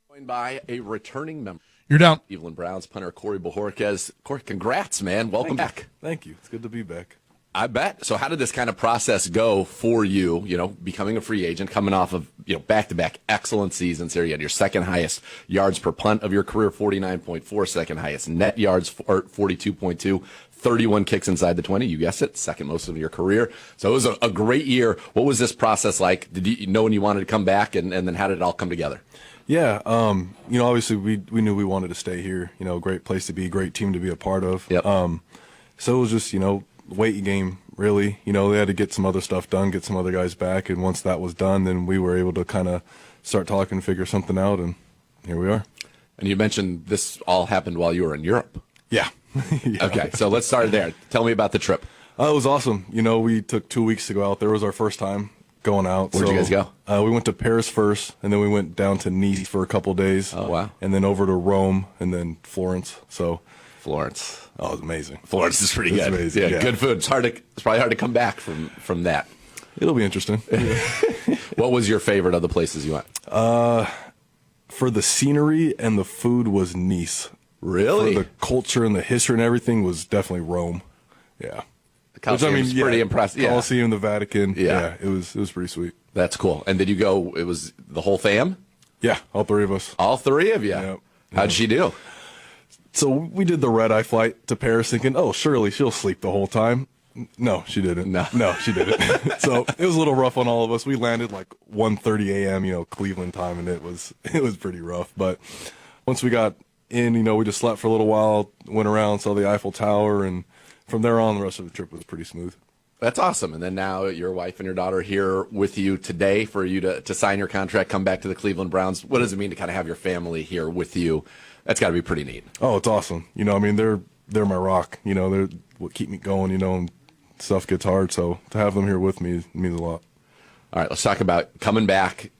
Joined by a returning member. You're down. Cleveland Browns punter Corey Bjorquez. Corey, congrats, man. Welcome back. Thank you. It's good to be back. I bet. So how did this kind of process go for you, becoming a free agent, coming off of, back-to-back excellent seasons here? You had your second highest yards per punt of your career, 49.4, second highest net yards, 42.2, 31 kicks inside the 20. You guessed it, second most of your career. So it was a great year. What was this process like? Did you know when you wanted to come back, and then how did it all come together? Yeah, obviously we knew we wanted to stay here. Great place to be, great team to be a part of. Yep. So it was just, weight game, really. They had to get some other stuff done, get some other guys back, and once that was done, then we were able to kind of start talking, figure something out, and here we are. And you mentioned this all happened while you were in Europe. Yeah. Yeah. Okay, so let's start there. Tell me about the trip. It was awesome. We took 2 weeks to go out there. It was our first time going out. Where'd you guys go? We went to Paris first, and then we went down to Nice for a couple days. Oh, wow. And then over to Rome, and then Florence. So Florence. Oh, it was amazing. Florence is pretty It's good. amazing, yeah. Good food. It's probably hard to come back from that. It'll be interesting. What was your favorite of the places you went? For the scenery and the food was Nice. Really? For the culture and the history and everything was definitely Rome. Yeah. The Colosseum's pretty impressive. Yeah. Colosseum, the Vatican. Yeah. It was pretty sweet. That's cool. And did you go, it was the whole fam? Yeah, all three of us. All three of you? Yep. How'd she do? So we did the red-eye flight to Paris thinking, oh, surely she'll sleep the whole time. No, she didn't. No, she didn't. So it was a little rough on all of us. We landed like 1:30 a.m., Cleveland time, and it was pretty rough. But once we got in, we just slept for a little while, went around, saw the Eiffel Tower, and from there on, the rest of the trip was pretty smooth. That's awesome. And then now your wife and your daughter here with you today for you to sign your contract, come back to the Cleveland Browns. What does it mean to kind of have your family here with you? That's got to be pretty neat. Oh, it's awesome. They're my rock. They're what keep me going, and stuff gets hard. So to have them here with me means a lot. All right, let's talk about coming back.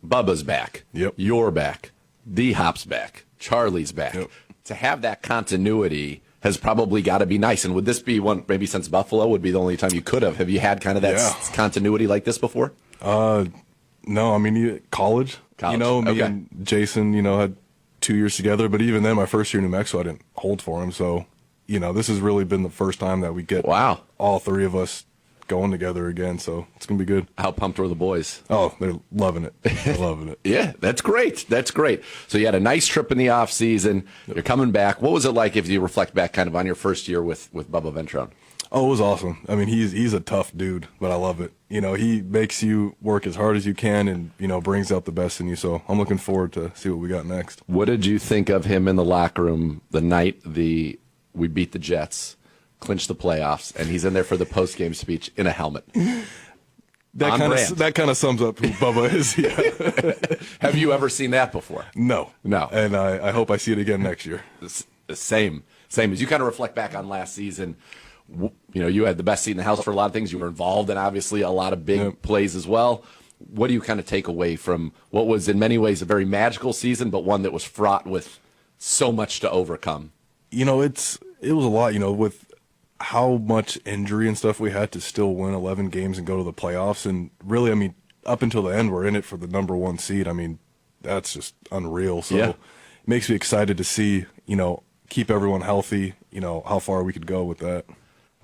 Bubba's back. Yep. You're back. D-Hop's back. Charlie's back. Yep. To have that continuity has probably got to be nice. And would this be one, maybe since Buffalo would be the only time you could have? Have you had kind of that continuity like this before? No, college. College. Me Okay. and Jason, had 2 years together. But even then, my first year in New Mexico, I didn't hold for him. So, this has really been the first time that we get all three of us going together again. So it's going to be good. How pumped were the boys? Oh, they're loving it. They're loving it. Yeah, that's great. That's great. So you had a nice trip in the off season. You're coming back. What was it like if you reflect back kind of on your first year with Bubba Ventrone? Oh, it was awesome. I mean, he's a tough dude, but I love it. He makes you work as hard as you can and, brings out the best in you. So I'm looking forward to see what we got next. What did you think of him in the locker room the night we beat the Jets, clinched the playoffs, and he's in there for the post-game speech in a helmet? That kind of sums up who Bubba is. Yeah. Have you ever seen that before? No. And I hope I see it again next year. Same as you kind of reflect back on last season. You had the best seat in the house for a lot of things. You were involved in obviously a lot of big plays as well. What do you kind of take away from what was in many ways a very magical season, but one that was fraught with so much to overcome? It was a lot, with how much injury and stuff we had to still win 11 games and go to the playoffs. And really, up until the end, we're in it for the number one seed. That's just unreal. So it makes me excited to see, keep everyone healthy, how far we could go with that.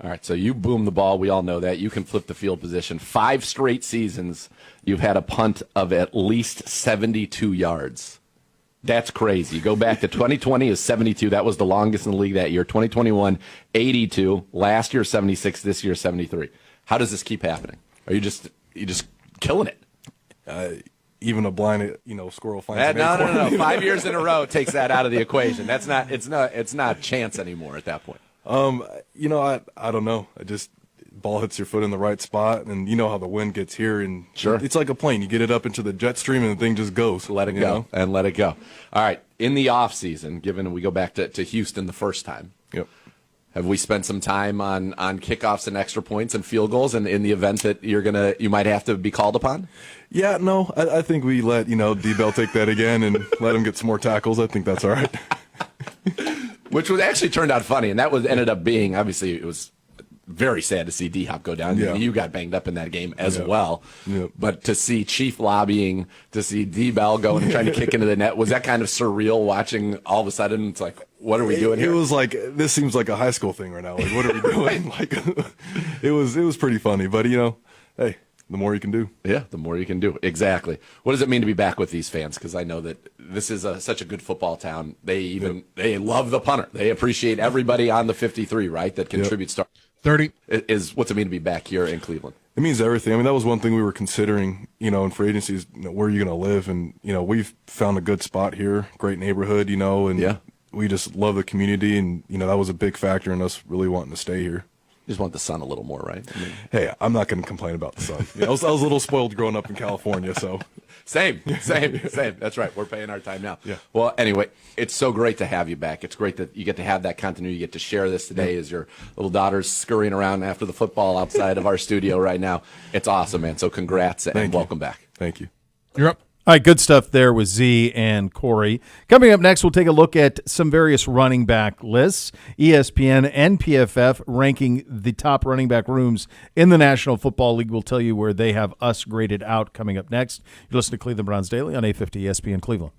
All right, so you boom the ball. We all know that. You can flip the field position. 5 straight seasons, you've had a punt of at least 72 yards. That's crazy. You go back to 2020 is 72. That was the longest in the league that year. 2021, 82. Last year, 76. This year, 73. How does this keep happening? Are you just killing it? Even a blind, squirrel finds an acorn. No. 5 years in a row takes that out of the equation. It's not chance anymore at that point. I don't know. ball hits your foot in the right spot, and you know how the wind gets here, and Sure. it's like a plane. You get it up into the jet stream, and the thing just goes. Let it you go know? and let it go. All right. In the off season, given we go back to Houston the first time, Yep. have we spent some time on kickoffs and extra points and field goals, and in the event that you might have to be called upon? Yeah, no, I think we let D-Bell take that again and let him get some more tackles. I think that's all right. Which was actually turned out funny, and that ended up being, obviously, it was very sad to see D-Hop go down. Yeah. You got banged up in that game as Yep. well. Yep. But to see Chief lobbying, to see D-Bell going and trying to kick into the net, was that kind of surreal watching all of a sudden? It's like, what are we doing It here? was like, this seems like a high school thing right now. Like, what are we doing? Like, it was pretty funny. But, hey, the more you can do. Yeah, the more you can do. Exactly. What does it mean to be back with these fans? Because I know that this is such a good football town. They love the punter. They appreciate everybody on the 53, right, that contributes to 30. is what's it mean to be back here in Cleveland? It means everything. I mean, that was one thing we were considering, in free agency is, where are you going to live? And, we've found a good spot here, great neighborhood, and Yeah. we just love the community. And, that was a big factor in us really wanting to stay here. You just want the sun a little more, right? I mean, Hey, I'm not going to complain about the sun. I was a little spoiled growing up in California, so. Same. That's right. We're paying our time now. Yeah. Well, anyway, it's so great to have you back. It's great that you get to have that continuity. You get to share this today as your little daughter's scurrying around after the football outside of our studio right now. It's awesome, man. So congrats and Thank you. welcome back. Thank you. You're up. All right, good stuff there with Z and Corey. Coming up next, we'll take a look at some various running back lists. ESPN and PFF ranking the top running back rooms in the National Football League. We'll tell you where they have us graded out coming up next. You listen to Cleveland Browns Daily on 850 ESPN Cleveland.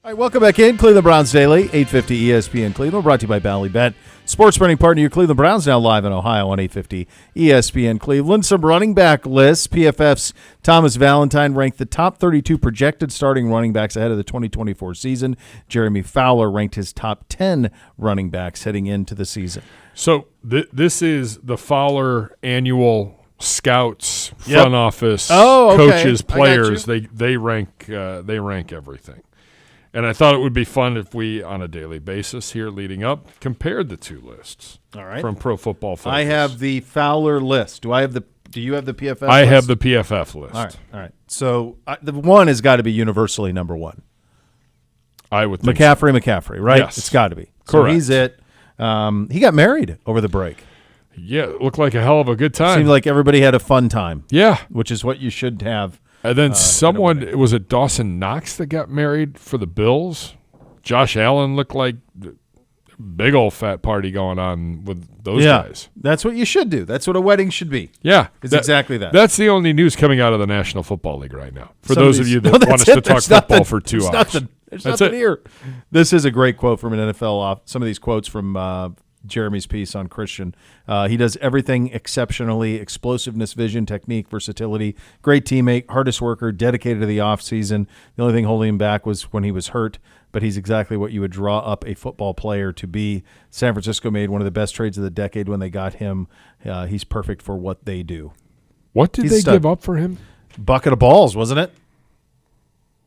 All right, welcome back in. Cleveland Browns Daily, 850 ESPN Cleveland, brought to you by Ballybet. Sports betting partner, your Cleveland Browns, now live in Ohio on 850 ESPN Cleveland. Some running back lists. PFF's Thomas Valentine ranked the top 32 projected starting running backs ahead of the 2024 season. Jeremy Fowler ranked his top 10 running backs heading into the season. So this is the Fowler annual scouts, front office, coaches, players. They rank everything. And I thought it would be fun if we, on a daily basis here leading up, compared the two lists. All right. From Pro Football Focus. I have the Fowler list. Do you have the PFF list? I have the PFF list. All right. So the one has got to be universally number one. I would think McCaffrey, right? Yes. It's got to be. Correct. So he's it. He got married over the break. Yeah, it looked like a hell of a good time. Seemed like everybody had a fun time. Yeah. Which is what you should have. And then was it Dawson Knox that got married for the Bills? Josh Allen looked like a big old fat party going on with those guys. That's what you should do. That's what a wedding should be. Yeah. Exactly that. That's the only news coming out of the National Football League right now. For Some those of you that want us to talk football for 2 hours. There's nothing here. This is a great quote from an NFL off. Some of these quotes from Jeremy's piece on Christian. He does everything exceptionally: explosiveness, vision, technique, versatility, great teammate, hardest worker, dedicated to the offseason. The only thing holding him back was when he was hurt, but he's exactly what you would draw up a football player to be. San Francisco made one of the best trades of the decade when they got him. He's perfect for what they do. What did they give up for him? Bucket of balls, wasn't it?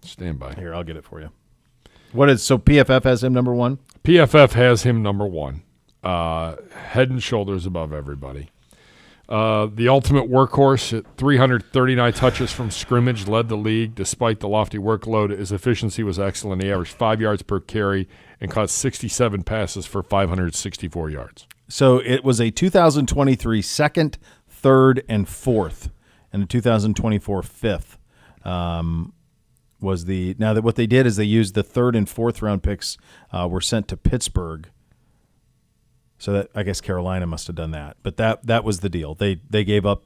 Stand by. Here, I'll get it for you. So PFF has him number one? PFF has him number one. Head and shoulders above everybody. The ultimate workhorse at 339 touches from scrimmage led the league. Despite the lofty workload, his efficiency was excellent. He averaged 5 yards per carry and caught 67 passes for 564 yards. So it was a 2023 second, third, and fourth, and a 2024 fifth. Now that what they did is they used the third and fourth round picks were sent to Pittsburgh. So that, I guess Carolina must have done that, but that was the deal. They got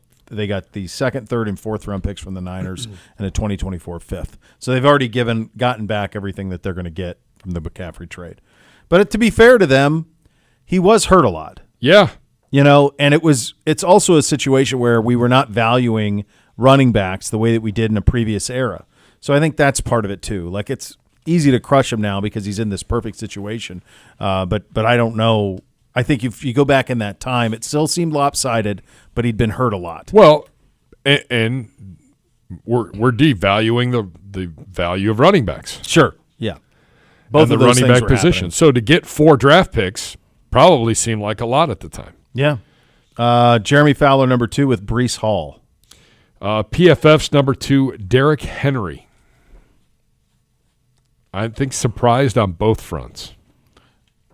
the second, third, and fourth round picks from the Niners and a 2024 fifth. So they've already gotten back everything that they're going to get from the McCaffrey trade. But to be fair to them, he was hurt a lot. Yeah, and it's also a situation where we were not valuing running backs the way that we did in a previous era. So I think that's part of it too. Like, it's easy to crush him now because he's in this perfect situation. But I don't know. I think if you go back in that time, it still seemed lopsided, but he'd been hurt a lot. Well, and we're devaluing the value of running backs. Sure, yeah. Both and of the those running things back were position. happening. So to get 4 draft picks probably seemed like a lot at the time. Yeah. Jeremy Fowler, number 2, with Breece Hall. PFF's number 2, Derrick Henry. I think surprised on both fronts.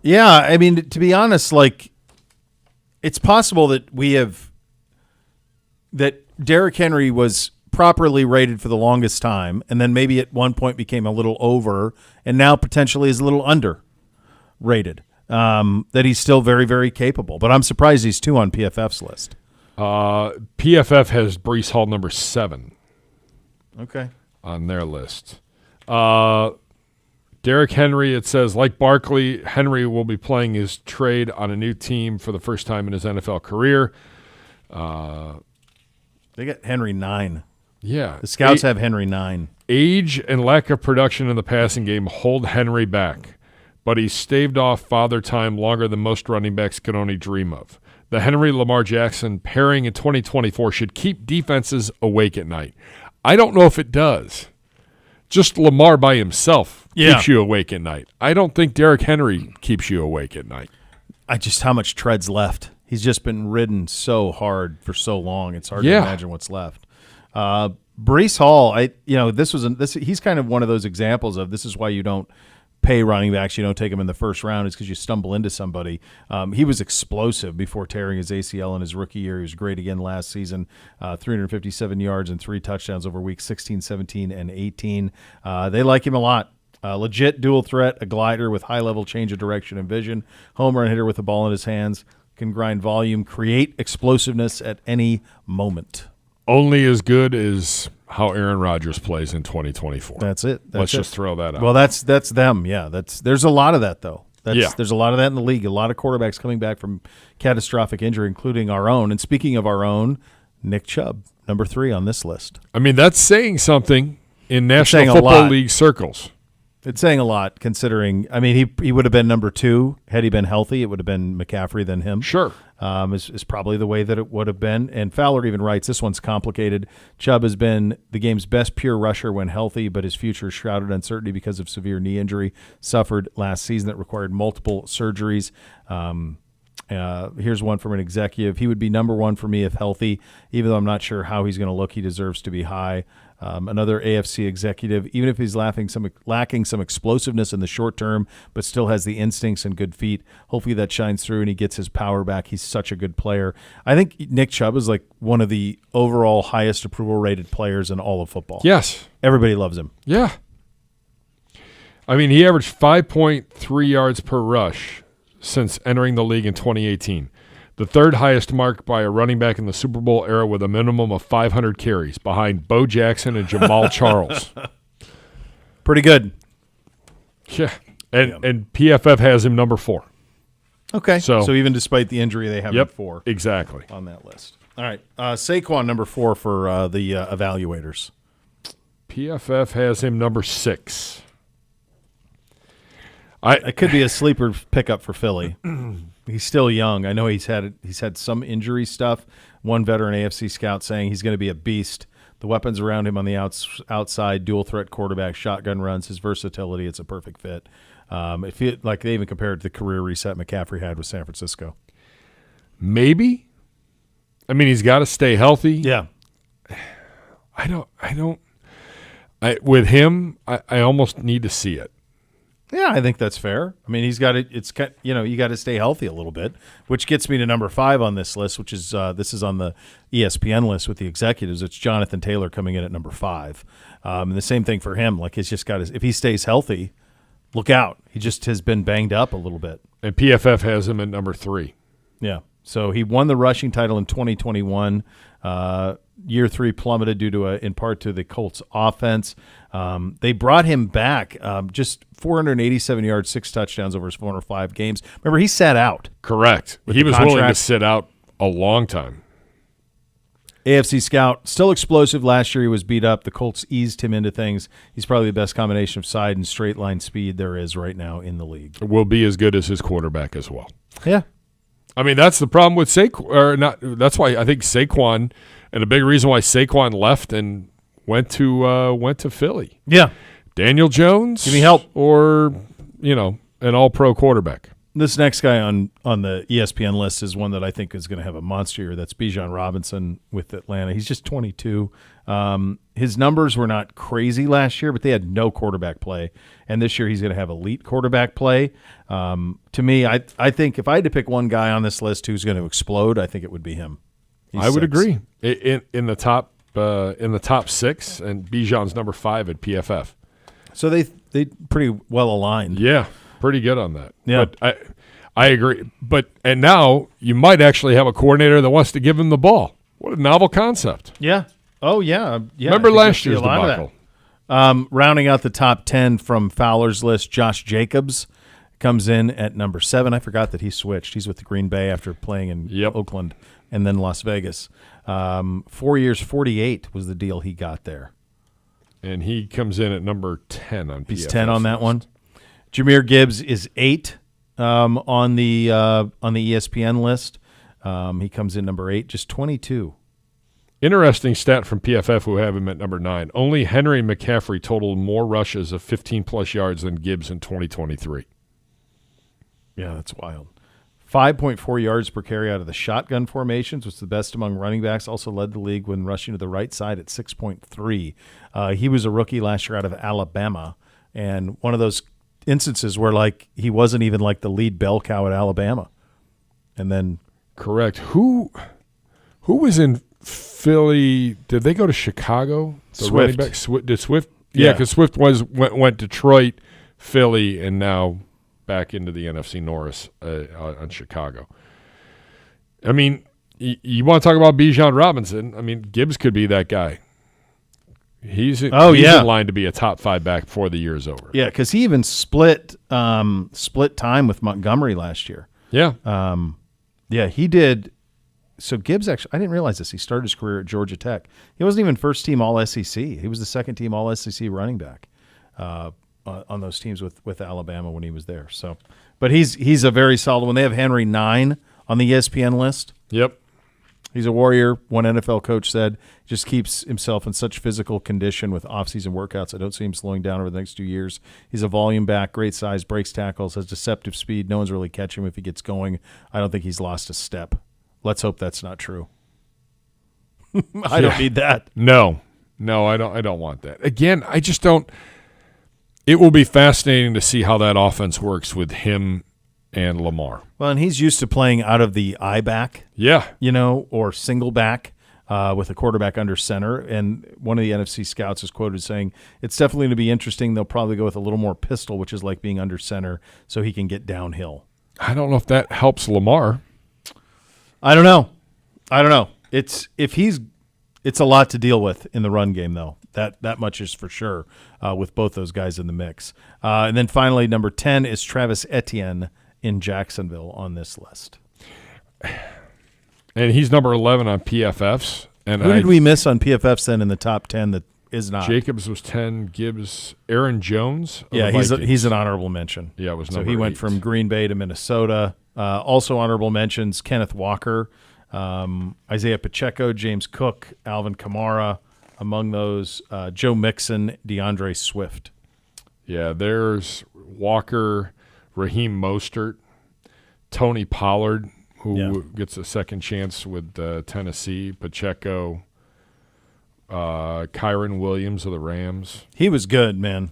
Yeah, I mean, to be honest, like, it's possible that that Derrick Henry was properly rated for the longest time, and then maybe at one point became a little over, and now potentially is a little underrated. That he's still very, very capable. But I'm surprised he's 2 on PFF's list. PFF has Breece Hall number 7. Okay. On their list. Derrick Henry, it says, like Barkley, Henry will be playing his trade on a new team for the first time in his NFL career. They got Henry 9. Yeah. The scouts have Henry 9. Age and lack of production in the passing game hold Henry back, but he's staved off father time longer than most running backs could only dream of. The Henry-Lamar Jackson pairing in 2024 should keep defenses awake at night. I don't know if it does. Just Lamar by himself keeps you awake at night. I don't think Derrick Henry keeps you awake at night. How much tread's left. He's just been ridden so hard for so long. It's hard to imagine what's left. Breece Hall, he's kind of one of those examples of this is why you don't pay running backs. You don't take them in the first round. It's because you stumble into somebody. He was explosive before tearing his ACL in his rookie year. He was great again last season. 357 yards and 3 touchdowns over weeks 16, 17, and 18. They like him a lot. Legit dual threat, a glider with high-level change of direction and vision, home run hitter with the ball in his hands, can grind volume, create explosiveness at any moment. only as good as how Aaron Rodgers plays in 2024. That's it. Let's just throw that out. Well, that's them. Yeah, there's a lot of that though. Yeah. There's a lot of that in the league. A lot of quarterbacks coming back from catastrophic injury, including our own. And speaking of our own, Nick Chubb, number 3 on this list. I mean, that's saying something in saying National a Football lot. League circles. It's saying a lot considering. I mean, he would have been number 2 had he been healthy. It would have been McCaffrey than him. Sure. Is probably the way that it would have been. And Fowler even writes, this one's complicated. Chubb has been the game's best pure rusher when healthy, but his future is shrouded in uncertainty because of severe knee injury suffered last season that required multiple surgeries. Here's one from an executive. He would be number 1 for me if healthy, even though I'm not sure how he's going to look. He deserves to be high. Another AFC executive, even if he's lacking some explosiveness in the short term, but still has the instincts and good feet. Hopefully that shines through and he gets his power back. He's such a good player. I think Nick Chubb is like one of the overall highest approval rated players in all of football. Yes. Everybody loves him. Yeah. I mean, he averaged 5.3 yards per rush since entering the league in 2018. The third highest mark by a running back in the Super Bowl era with a minimum of 500 carries, behind Bo Jackson and Jamal Charles. Pretty good. Yeah. And PFF has him number 4. Okay. So even despite the injury, they have him 4 exactly on that list. All right. Saquon, number 4 for the evaluators. PFF has him number 6. It could be a sleeper pickup for Philly. He's still young. I know he's had some injury stuff. One veteran AFC scout saying he's going to be a beast. The weapons around him on the outside, dual threat quarterback, shotgun runs, his versatility, it's a perfect fit. It feels like they even compared to the career reset McCaffrey had with San Francisco. Maybe. I mean, he's got to stay healthy. Yeah. With him, I almost need to see it. Yeah, I think that's fair. I mean, he's got it. It's you got to stay healthy a little bit, which gets me to number 5 on this list, which is this is on the ESPN list with the executives. It's Jonathan Taylor coming in at number 5, and the same thing for him. Like, he's just got if he stays healthy, look out. He just has been banged up a little bit. And PFF has him at number 3. Yeah. So he won the rushing title in 2021. Year 3 plummeted due to in part to the Colts offense. They brought him back, just 487 yards, 6 touchdowns over his 405 games. Remember, he sat out. Correct. He was willing to sit out a long time. AFC scout, still explosive. Last year he was beat up. The Colts eased him into things. He's probably the best combination of side and straight line speed there is right now in the league. Will be as good as his quarterback as well. Yeah. I mean, that's the problem with Saquon. Or not. That's why I think Saquon, and a big reason why Saquon left and went to Philly. Yeah. Daniel Jones, give me help, or an All-Pro quarterback. This next guy on the ESPN list is one that I think is going to have a monster year. That's Bijan Robinson with Atlanta. He's just 22. His numbers were not crazy last year, but they had no quarterback play. And this year he's going to have elite quarterback play. To me, I think if I had to pick one guy on this list who's going to explode, I think it would be him. I would agree. In the top 6, and Bijan's number 5 at PFF. So they pretty well aligned. Yeah, pretty good on that. Yeah. But I agree. And now you might actually have a coordinator that wants to give him the ball. What a novel concept. Yeah. Oh, yeah. Remember last year's debacle. Rounding out the top 10 from Fowler's list, Josh Jacobs comes in at number 7. I forgot that he switched. He's with the Green Bay after playing in Oakland and then Las Vegas. 4 years, 48 was the deal he got there. And he comes in at number 10 on PFF. He's 10 on that one. Jahmyr Gibbs is 8 on the ESPN list. He comes in number 8, just 22. Interesting stat from PFF, who have him at number 9. Only Henry and McCaffrey totaled more rushes of 15-plus yards than Gibbs in 2023. Yeah, that's wild. 5.4 yards per carry out of the shotgun formations, was the best among running backs. Also led the league when rushing to the right side at 6.3. He was a rookie last year out of Alabama, and one of those instances where he wasn't even the lead bell cow at Alabama. And then correct. Who was in Philly? Did they go to Chicago? Swift. Running back? Did Swift? Yeah, because Swift went Detroit, Philly, and now back into the NFC North on Chicago. I mean, You want to talk about Bijan Robinson? I mean, Gibbs could be that guy. He's in line to be a top 5 back before the year is over. Yeah, because he even split time with Montgomery last year. Yeah. Yeah, he did. So Gibbs actually, I didn't realize this. He started his career at Georgia Tech. He wasn't even first team All SEC. He was the second team All SEC running back on those teams with Alabama when he was there. So, but he's a very solid one. They have Henry 9 on the ESPN list. Yep. He's a warrior. One NFL coach said just keeps himself in such physical condition with off-season workouts. I don't see him slowing down over the next 2 years. He's a volume back, great size, breaks tackles, has deceptive speed. No one's really catching him if he gets going. I don't think he's lost a step. Let's hope that's not true. I don't need that. No, I don't want that. Again, I just don't. It will be fascinating to see how that offense works with him and Lamar. Well, and he's used to playing out of the I back, Yeah. or single back with a quarterback under center. And one of the NFC scouts is quoted saying, it's definitely going to be interesting. They'll probably go with a little more pistol, which is like being under center, so he can get downhill. I don't know if that helps Lamar. I don't know. It's a lot to deal with in the run game, though. That much is for sure with both those guys in the mix. And then finally, number 10 is Travis Etienne in Jacksonville on this list. And he's number 11 on PFFs. And Who did we miss on PFFs then in the top 10 that is not? Jacobs was 10, Gibbs, Aaron Jones. Yeah, he's an honorable mention. Yeah, it was so number he went 8. from Green Bay to Minnesota. Also honorable mentions, Kenneth Walker, Isaiah Pacheco, James Cook, Alvin Kamara. Among those, Joe Mixon, DeAndre Swift. Yeah, there's Walker, Raheem Mostert, Tony Pollard, who gets a second chance with Tennessee, Pacheco, Kyron Williams of the Rams. He was good, man.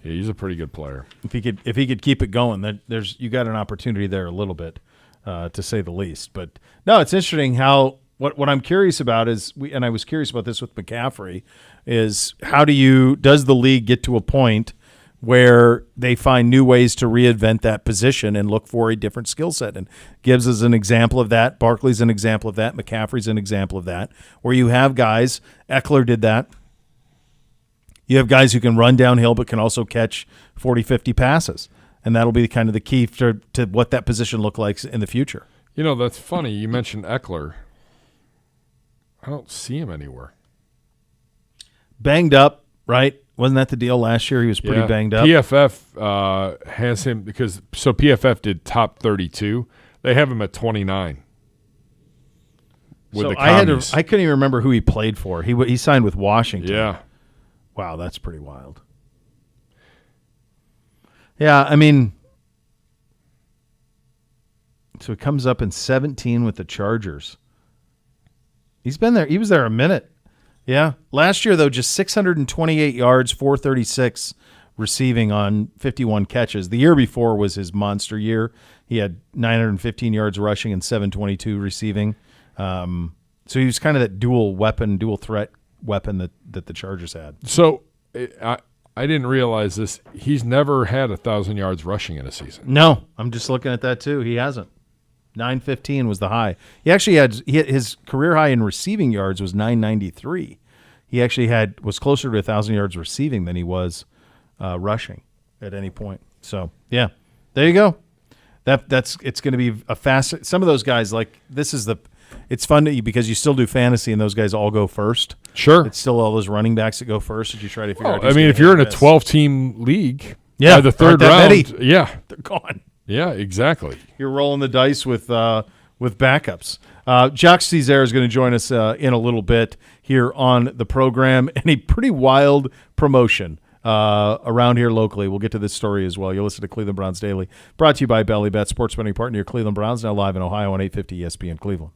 Yeah, he's a pretty good player. If he could keep it going, then you got an opportunity there a little bit, to say the least. But no, it's interesting how what I'm curious about is and I was curious about this with McCaffrey, is does the league get to a point where they find new ways to reinvent that position and look for a different skill set? And Gibbs is an example of that. Barkley's an example of that. McCaffrey's an example of that, where you have guys. Eckler did that. You have guys who can run downhill but can also catch 40, 50 passes. And that'll be kind of the key to what that position look like in the future. You know, that's funny. You mentioned Eckler. I don't see him anywhere. Banged up, right? Wasn't that the deal last year? He was pretty banged up. PFF has him because PFF did top 32. They have him at 29. With the commies. I couldn't even remember who he played for. He signed with Washington. Yeah. Wow, that's pretty wild. Yeah, I mean, so it comes up in 17 with the Chargers. He's been there. He was there a minute. Yeah. Last year, though, just 628 yards, 436 receiving on 51 catches. The year before was his monster year. He had 915 yards rushing and 722 receiving. So he was kind of that dual threat weapon that the Chargers had. So I didn't realize this. He's never had 1,000 yards rushing in a season. No, I'm just looking at that too. He hasn't. 915 was the high. He actually his career high in receiving yards was 993. He actually was closer to 1,000 yards receiving than he was rushing at any point. So yeah, there you go. It's going to be a fast. Some of those guys it's fun because you still do fantasy and those guys all go first. Sure, it's still all those running backs that go first as you try to figure out. I mean, if you're in a 12-team league, by the third round, they're gone. Yeah, exactly. You're rolling the dice with backups. Jacques Cesaire is going to join us in a little bit here on the program, and a pretty wild promotion around here locally. We'll get to this story as well. You'll listen to Cleveland Browns Daily, brought to you by Belly Bet, sports betting partner of your Cleveland Browns, now live in Ohio on 850 ESPN Cleveland.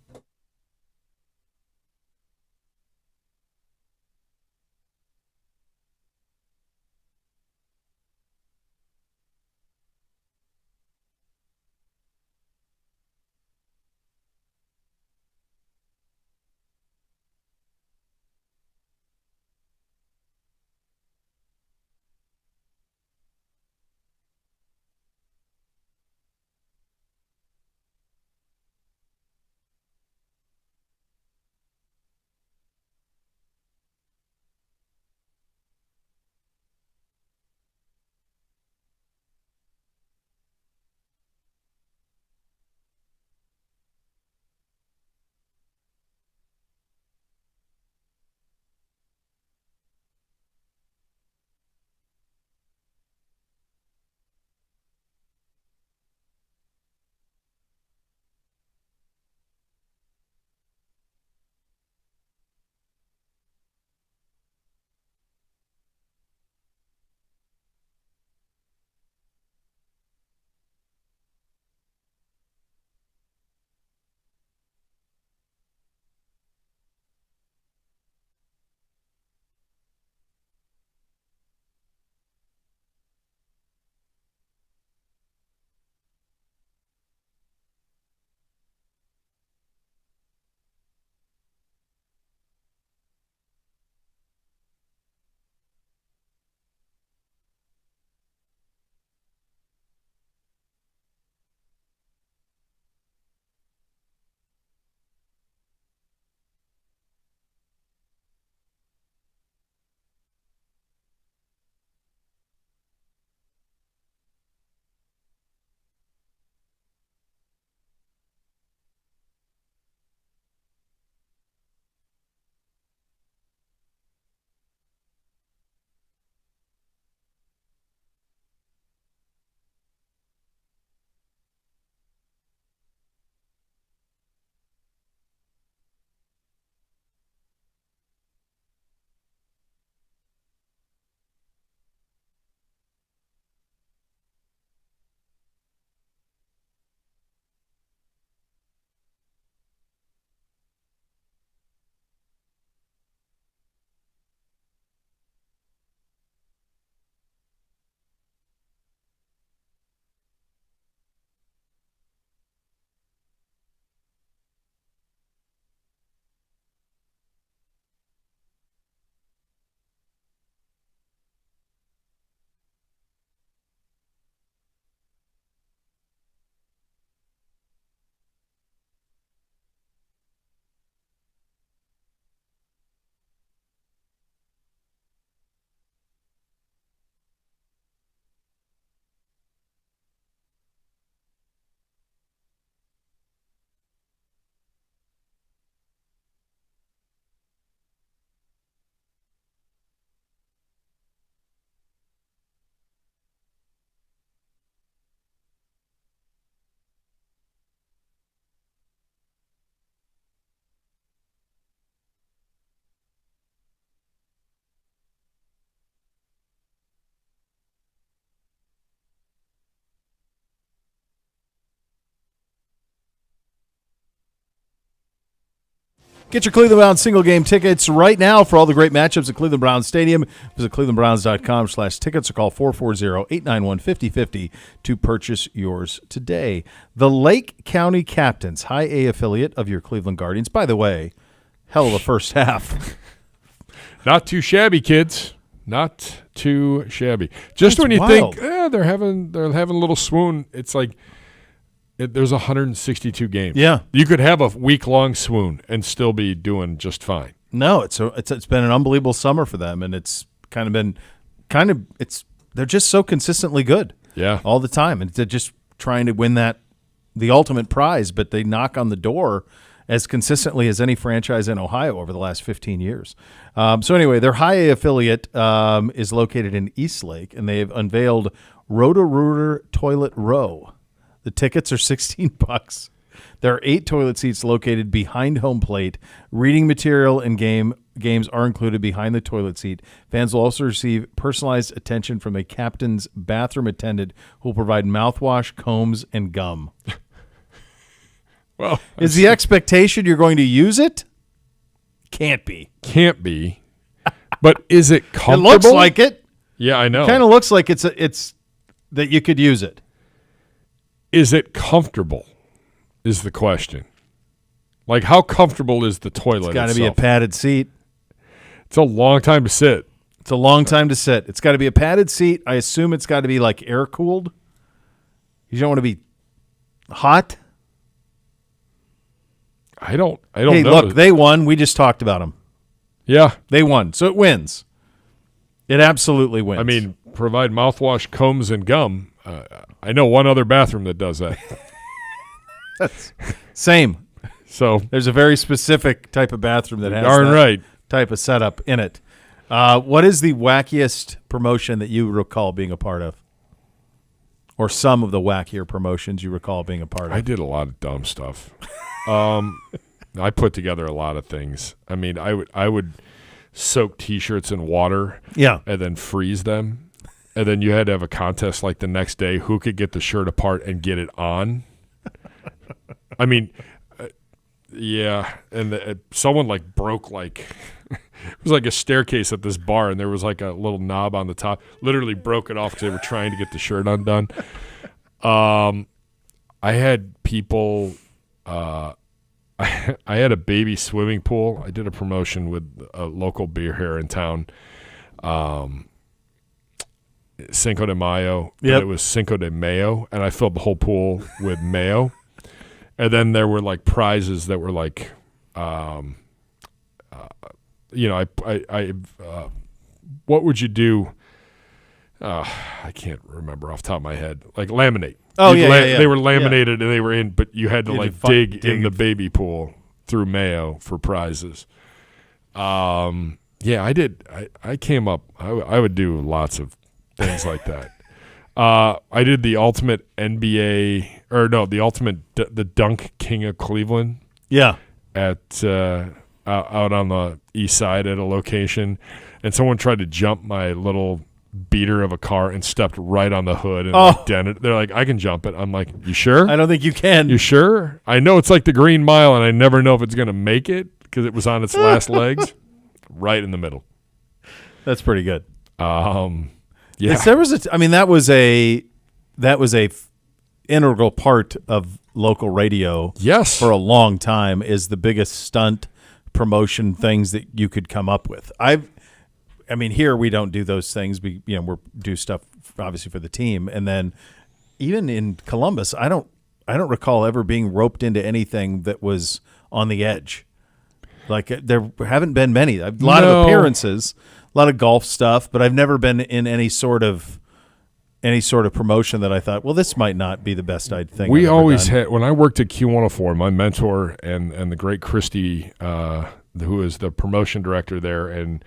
Get your Cleveland Browns single game tickets right now for all the great matchups at Cleveland Browns Stadium. Visit clevelandbrowns.com/tickets or call 440-891-5050 to purchase yours today. The Lake County Captains, High A affiliate of your Cleveland Guardians. By the way, hell of a first half. Not too shabby, kids. Not too shabby. Just That's when you wild. think they're having a little swoon, it's like there's 162 games. Yeah. You could have a week-long swoon and still be doing just fine. No, it's been an unbelievable summer for them, and it's they're just so consistently good. Yeah. All the time, and they're just trying to win the ultimate prize, but they knock on the door as consistently as any franchise in Ohio over the last 15 years. So anyway, their High A affiliate is located in Eastlake, and they've unveiled Roto-Rooter Toilet Row. The tickets are $16. There are 8 toilet seats located behind home plate. Reading material and games are included behind the toilet seat. Fans will also receive personalized attention from a captain's bathroom attendant who will provide mouthwash, combs, and gum. Well, is the expectation you're going to use it? Can't be. Can't be. But is it It comfortable? looks like it. Yeah, I know. Kind of looks like it's that you could use it. Is it comfortable? Is the question. Like, how comfortable is the toilet? It's got to be a itself? padded seat. It's a long time to sit. It's a long time to sit. It's got to be a padded seat. I assume it's got to be like air cooled. You don't want to be hot. I don't Hey, know. look, they won. We just talked about them. Yeah. They won, so it wins. It absolutely wins. I mean, provide mouthwash, combs, and gum. I know one other bathroom that does that. Same. So There's a very specific type of bathroom that has darn that right. type of setup in it. What is the wackiest promotion that you recall being a part of? Or some of the wackier promotions you recall being a part of? I did a lot of dumb stuff. I put together a lot of things. I mean, I would soak T-shirts in water, Yeah. and then freeze them, and then you had to have a contest like the next day who could get the shirt apart and get it on. I mean, yeah, and someone like broke like it was like a staircase at this bar, and there was like a little knob on the top. Literally broke it off because they were trying to get the shirt undone. I had people. I had a baby swimming pool. I did a promotion with a local beer here in town, Cinco de Mayo. Yep. It was Cinco de Mayo, and I filled the whole pool with mayo. And then there were like prizes that were like, what would you do? I can't remember off the top of my head. Like laminate. Oh, yeah. They were laminated and they were in, but you had to You had like to dig in dig the it. baby pool through mayo for prizes. Yeah, I did. I came up. I would do lots of things like that. I did the ultimate the Dunk King of Cleveland Yeah. at out on the east side at a location, and someone tried to jump my little beater of a car and stepped right on the hood and like dented. They're like, I can jump it. I'm like, you sure? I don't think you can. You sure? I know it's like the Green Mile, and I never know if it's going to make it because it was on its last legs, right in the middle. That's pretty good. Yeah. There was that was a integral part of local radio. Yes. For a long time is the biggest stunt promotion things that you could come up with. Here we don't do those things. We do stuff obviously for the team, and then even in Columbus, I don't recall ever being roped into anything that was on the edge. Like there haven't been many. A lot of appearances, a lot of golf stuff, but I've never been in any sort of promotion that I thought, well, this might not be the best thing. We I've ever always done. had, when I worked at Q104, my mentor and the great Christy, who is the promotion director there, and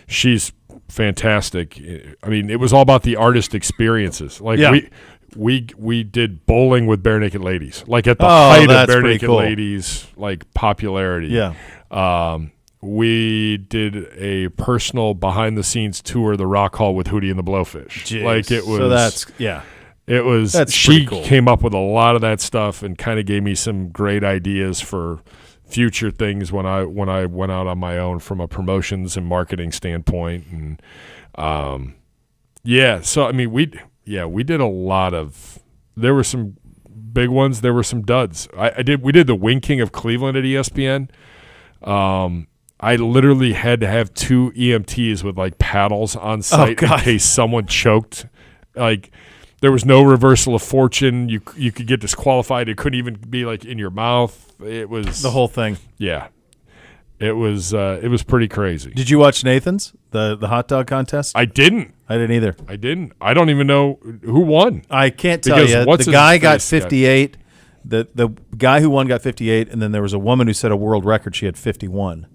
she's fantastic. I mean, it was all about the artist experiences. Like we did bowling with Bare Naked Ladies, like at the height of Bare Naked Ladies, like popularity. Yeah. We did a personal behind-the-scenes tour of the Rock Hall with Hootie and the Blowfish. Jeez. Like it was. So that's It was. That's she pretty cool. came up with a lot of that stuff and kind of gave me some great ideas for future things when I went out on my own from a promotions and marketing standpoint. And so I mean we did a lot of. There were some big ones. There were some duds. We did the Wing King of Cleveland at ESPN. I literally had to have 2 EMTs with like paddles on site in case someone choked. Like there was no reversal of fortune. You could get disqualified. It couldn't even be like in your mouth. It was the whole thing. Yeah, it was pretty crazy. Did you watch Nathan's the hot dog contest? I didn't. I didn't either. I didn't. I don't even know who won. I can't tell you. The guy got 58. The guy who won got 58, and then there was a woman who set a world record. She had 51.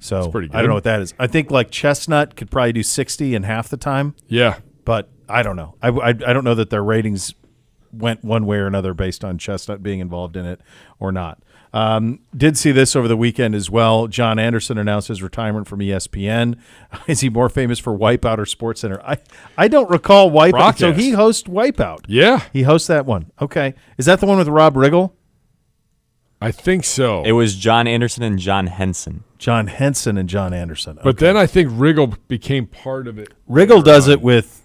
So That's pretty good. I don't know what that is. I think like Chestnut could probably do 60 in half the time. Yeah, but I don't know. I don't know that their ratings went one way or another based on Chestnut being involved in it or not. Did see this over the weekend as well. John Anderson announced his retirement from ESPN. Is he more famous for Wipeout or SportsCenter? I don't recall Wipeout. Broadcast. So he hosts Wipeout. Yeah. He hosts that one. Okay. Is that the one with Rob Riggle? I think so. It was John Anderson and John Henson. John Henson and John Anderson. Okay. But then I think Riggle became part of it. Riggle does it with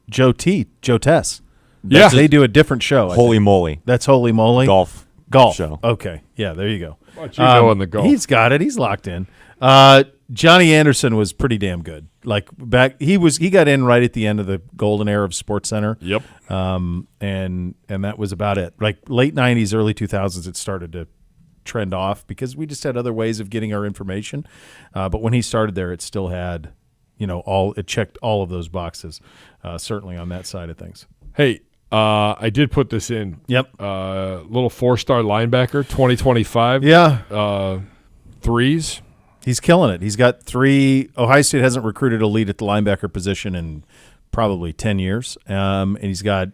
Joe Tess. Yeah. They do a different show. Holy moly. That's Holy Moly. Golf show. Okay. Yeah, there you go. What you know in the golf? He's got it. He's locked in. Johnny Anderson was pretty damn good. Like he got in right at the end of the golden era of SportsCenter. Yep. And that was about it. Like late 90s, early 2000s, it started to trend off because we just had other ways of getting our information. But when he started there, it still had, it checked all of those boxes, certainly on that side of things. Hey, I did put this in. Yep. Little 4-star linebacker, 2025. Yeah. Threes. He's killing it. He's got 3. Ohio State hasn't recruited a lead at the linebacker position in probably 10 years. And he's got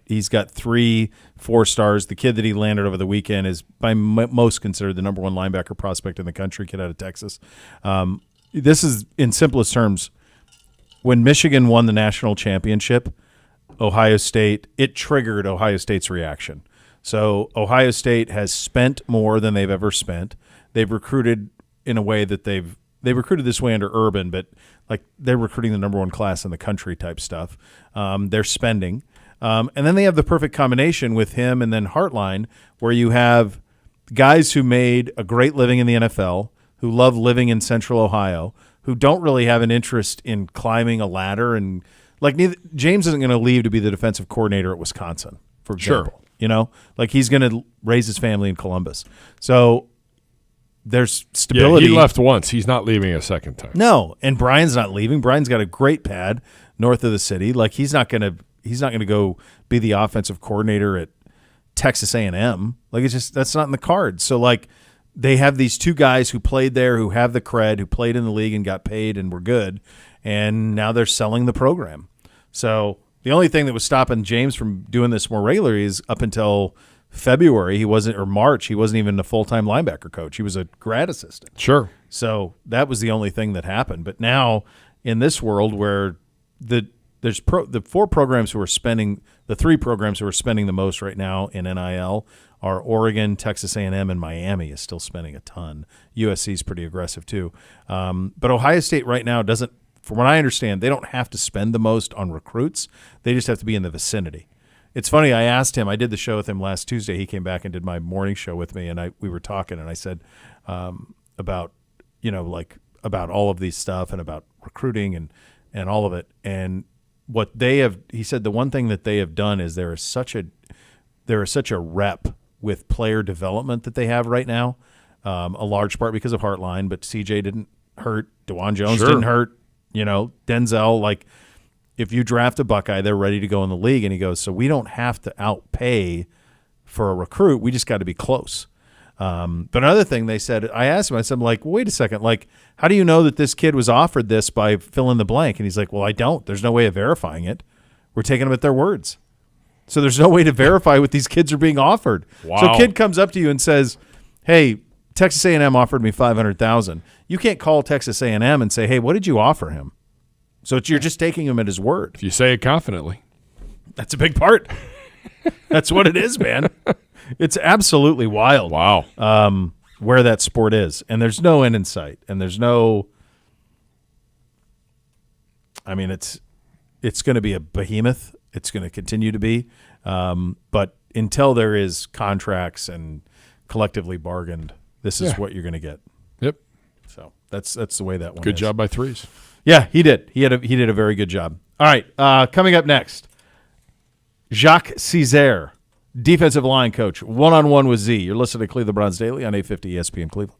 3 4-stars. The kid that he landed over the weekend is by most considered the number 1 linebacker prospect in the country, kid out of Texas. This is, in simplest terms, when Michigan won the national championship, Ohio State, it triggered Ohio State's reaction. So Ohio State has spent more than they've ever spent. They've recruited in a way that they recruited this way under Urban, but like they're recruiting the number 1 class in the country type stuff. They're spending. And then they have the perfect combination with him and then Hartline, where you have guys who made a great living in the NFL, who love living in Central Ohio, who don't really have an interest in climbing a ladder. And like James isn't going to leave to be the defensive coordinator at Wisconsin, for example. Sure. Like he's going to raise his family in Columbus. So there's stability. Yeah, he left once. He's not leaving a second time. No, and Brian's not leaving. Brian's got a great pad north of the city. Like he's not gonna go be the offensive coordinator at Texas A&M. Like it's just that's not in the cards. So like they have these 2 guys who played there, who have the cred, who played in the league and got paid and were good, and now they're selling the program. So the only thing that was stopping James from doing this more regularly is up until February, March, he wasn't even a full-time linebacker coach. He was a grad assistant. Sure. So that was the only thing that happened. But now in this world where the 4 programs who are spending, the 3 programs who are spending the most right now in NIL are Oregon, Texas A&M, and Miami is still spending a ton. USC is pretty aggressive too. But Ohio State right now doesn't, from what I understand, they don't have to spend the most on recruits. They just have to be in the vicinity. It's funny, I asked him, I did the show with him last Tuesday. He came back and did my morning show with me, and we were talking, and I said about all of these stuff and about recruiting and all of it. And what they have, he said the one thing that they have done is there is such a rep with player development that they have right now, a large part because of Hartline, but CJ didn't hurt, DeJuan Jones didn't hurt, Denzel, like, if you draft a Buckeye, they're ready to go in the league. And he goes, so we don't have to outpay for a recruit. We just got to be close. But another thing they said, I asked him, I said, like, wait a second, like, how do you know that this kid was offered this by fill in the blank? And he's like, well, I don't. There's no way of verifying it. We're taking them at their words. So there's no way to verify what these kids are being offered. Wow. So a kid comes up to you and says, hey, Texas A&M offered me $500,000. You can't call Texas A&M and say, hey, what did you offer him? So you're just taking him at his word. If you say it confidently. That's a big part. That's what it is, man. It's absolutely wild. Wow. where that sport is, and there's no end in sight, and there's no. I mean, it's going to be a behemoth. It's going to continue to be, but until there is contracts and collectively bargained, this is what you're going to get. Yep. So that's the way that one. Good is. job by Threes. Yeah, he did. He did a very good job. All right, coming up next, Jacques Cesaire, defensive line coach, one-on-one with Z. You're listening to Cleveland Browns Daily on 850 ESPN Cleveland.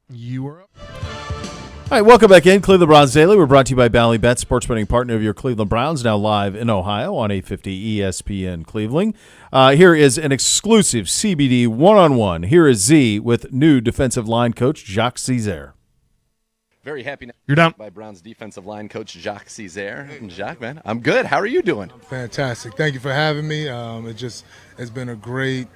You are up. All right, welcome back in Cleveland Browns Daily. We're brought to you by Bally Bet, sports betting partner of your Cleveland Browns, now live in Ohio on 850 ESPN Cleveland. Here is an exclusive CBD one-on-one. Here is Z with new defensive line coach Jacques Cesaire. Very happy now. You're down. By Browns defensive line coach Jacques Cesaire. And Jacques, man, I'm good. How are you doing? Fantastic. Thank you for having me. It's been a great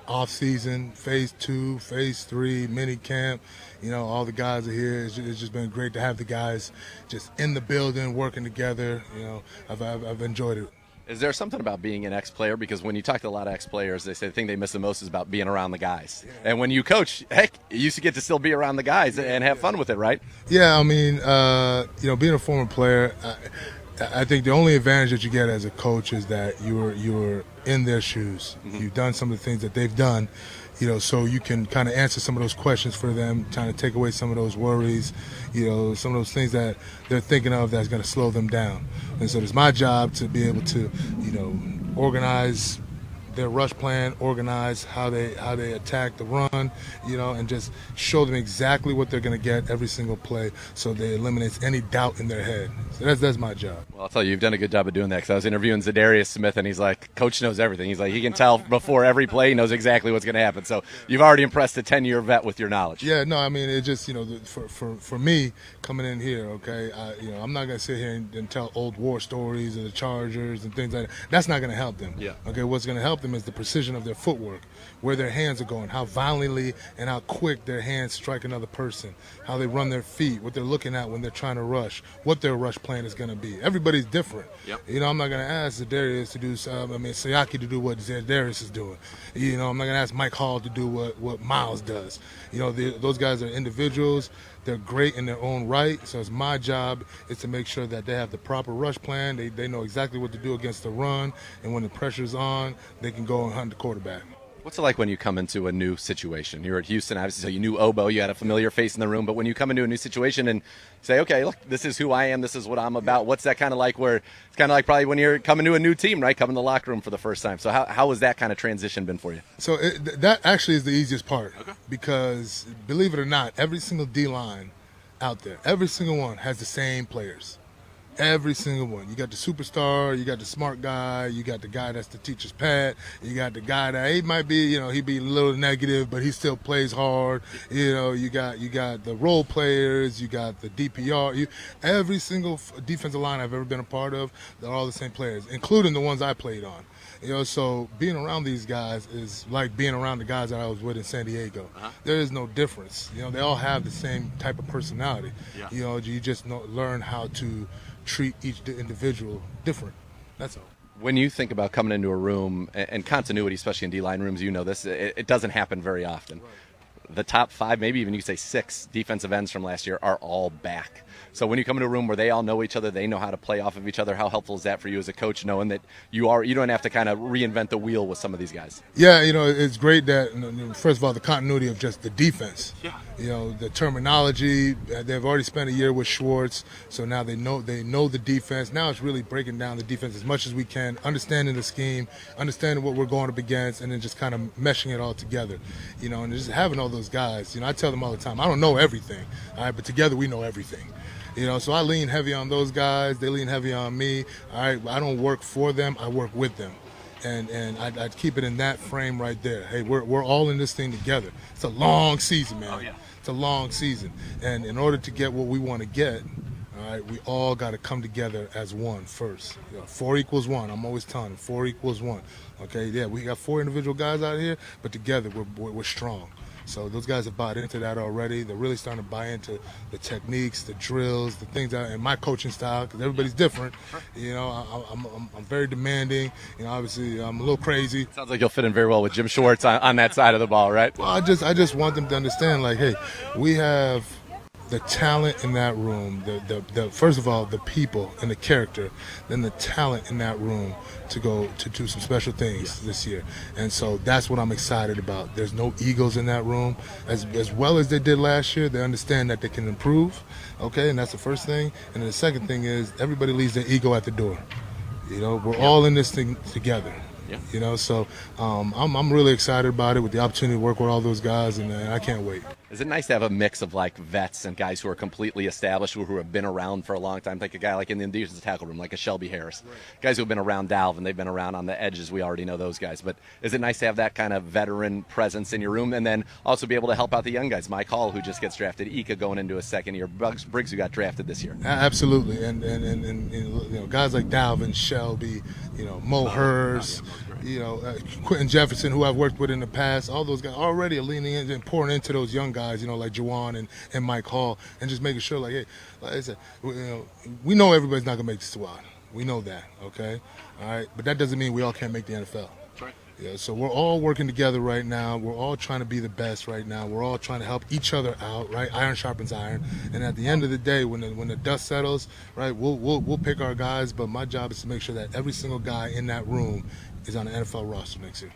off-season, phase 2, phase 3, mini camp. You know, all the guys are here. It's just been great to have the guys just in the building, working together. You know, I've enjoyed it. Is there something about being an ex-player? Because when you talk to a lot of ex-players, they say the thing they miss the most is about being around the guys. And when you coach, heck, you used to get to still be around the guys and have fun with it, right? Yeah, I mean, you know, being a former player, I think the only advantage that you get as a coach is that you're in their shoes. Mm-hmm. You've done some of the things that they've done, you know, so you can kind of answer some of those questions for them, trying to take away some of those worries, you know, some of those things that they're thinking of that's going to slow them down. And so it's my job to be able to, you know, organize their rush plan, organize how they attack the run, you know, and just show them exactly what they're going to get every single play, so they eliminates any doubt in their head. So that's my job. Well, I'll tell you, you've done a good job of doing that, because I was interviewing Zadarius Smith, and he's like, Coach knows everything. He's like, he can tell before every play, he knows exactly what's going to happen. So you've already impressed a 10-year vet with your knowledge. Yeah, no, I mean, it just, you know, for me coming in here, okay, you know, I'm not going to sit here and tell old war stories of the Chargers and things like that. That's not going to help them. Yeah. Okay, what's going to help them is the precision of their footwork, where their hands are going, how violently and how quick their hands strike another person, how they run their feet, what they're looking at when they're trying to rush, what their rush plan is going to be. Everybody's different. Yep. You know, I'm not going to ask Zadarius to do Cesaire to do what Zadarius is doing. You know, I'm not going to ask Mike Hall to do what Miles does. You know, those guys are individuals. They're great in their own right, so it's my job is to make sure that they have the proper rush plan. They know exactly what to do against the run, and when the pressure's on, they can go and hunt the quarterback. What's it like when you come into a new situation? You're at Houston, obviously, so you knew Obo, you had a familiar face in the room, but when you come into a new situation and say, okay, look, this is who I am, this is what I'm about, what's that kind of like, where it's kind of like probably when you're coming to a new team, right, coming to the locker room for the first time. So how has that kind of transition been for you? So that actually is the easiest part, because believe it or not, every single D-line out there, every single one has the same players. Every single one. You got the superstar, you got the smart guy, you got the guy that's the teacher's pet, you got the guy that he might be, you know, he be a little negative, but he still plays hard. You know, you got the role players, you got the DPR. Every single defensive line I've ever been a part of, they're all the same players, including the ones I played on. You know, so being around these guys is like being around the guys that I was with in San Diego. Uh-huh. There is no difference. You know, they all have the same type of personality. Yeah. You know, you just learn how to treat each individual different. That's all. When you think about coming into a room, and continuity, especially in D-line rooms, you know this, it doesn't happen very often. Right. The top 5, maybe even you could say 6 defensive ends from last year are all back. So when you come into a room where they all know each other, they know how to play off of each other, how helpful is that for you as a coach, knowing that you don't have to kind of reinvent the wheel with some of these guys? Yeah, you know, it's great that, first of all, the continuity of just the defense. Yeah. You know, the terminology, they've already spent a year with Schwartz, so now they know the defense. Now it's really breaking down the defense as much as we can, understanding the scheme, understanding what we're going up against, and then just kind of meshing it all together. You know, and just having all those guys, you know, I tell them all the time, I don't know everything, all right, but together we know everything. You know, so I lean heavy on those guys. They lean heavy on me. All right, I don't work for them. I work with them. And I'd keep it in that frame right there. Hey, we're all in this thing together. It's a long season, man. Oh, yeah. It's a long season. And in order to get what we want to get, all right, we all got to come together as one first. You know, 4 equals 1. I'm always telling them 4 equals 1. Okay, yeah, we got 4 individual guys out here, but together we're strong. So those guys have bought into that already. They're really starting to buy into the techniques, the drills, the things that, and my coaching style, because everybody's different. You know, I'm very demanding. You know, obviously I'm a little crazy. Sounds like you'll fit in very well with Jim Schwartz on that side of the ball, right? Well, I just want them to understand, like, hey, we have the talent in that room, the first of all, the people and the character, then the talent in that room to go to do some special things this year. And so that's what I'm excited about. There's no egos in that room. As well as they did last year, they understand that they can improve, okay, and that's the first thing. And then the second thing is everybody leaves their ego at the door. You know, we're all in this thing together. Yeah. You know, so I'm really excited about it, with the opportunity to work with all those guys, and I can't wait. Is it nice to have a mix of like vets and guys who are completely established, who have been around for a long time? Like a guy like in the defensive tackle room, like a Shelby Harris. Right. Guys who have been around Dalvin, they've been around on the edges. We already know those guys. But is it nice to have that kind of veteran presence in your room, and then also be able to help out the young guys? Mike Hall, who just gets drafted, Ika going into his second year, Briggs, who got drafted this year. Absolutely, and guys like Dalvin, Shelby, Mo Hurst. Quentin Jefferson, who I've worked with in the past, all those guys already are leaning in and pouring into those young guys, like Juwan and Mike Hall, and just making sure, like I said, we know everybody's not going to make the squad. We know that, okay? All right? But that doesn't mean we all can't make the NFL. Right. Yeah, so we're all working together right now. We're all trying to be the best right now. We're all trying to help each other out, right? Iron sharpens iron. And at the end of the day, when the dust settles, right, we'll pick our guys. But my job is to make sure that every single guy in that room is on the NFL roster next year.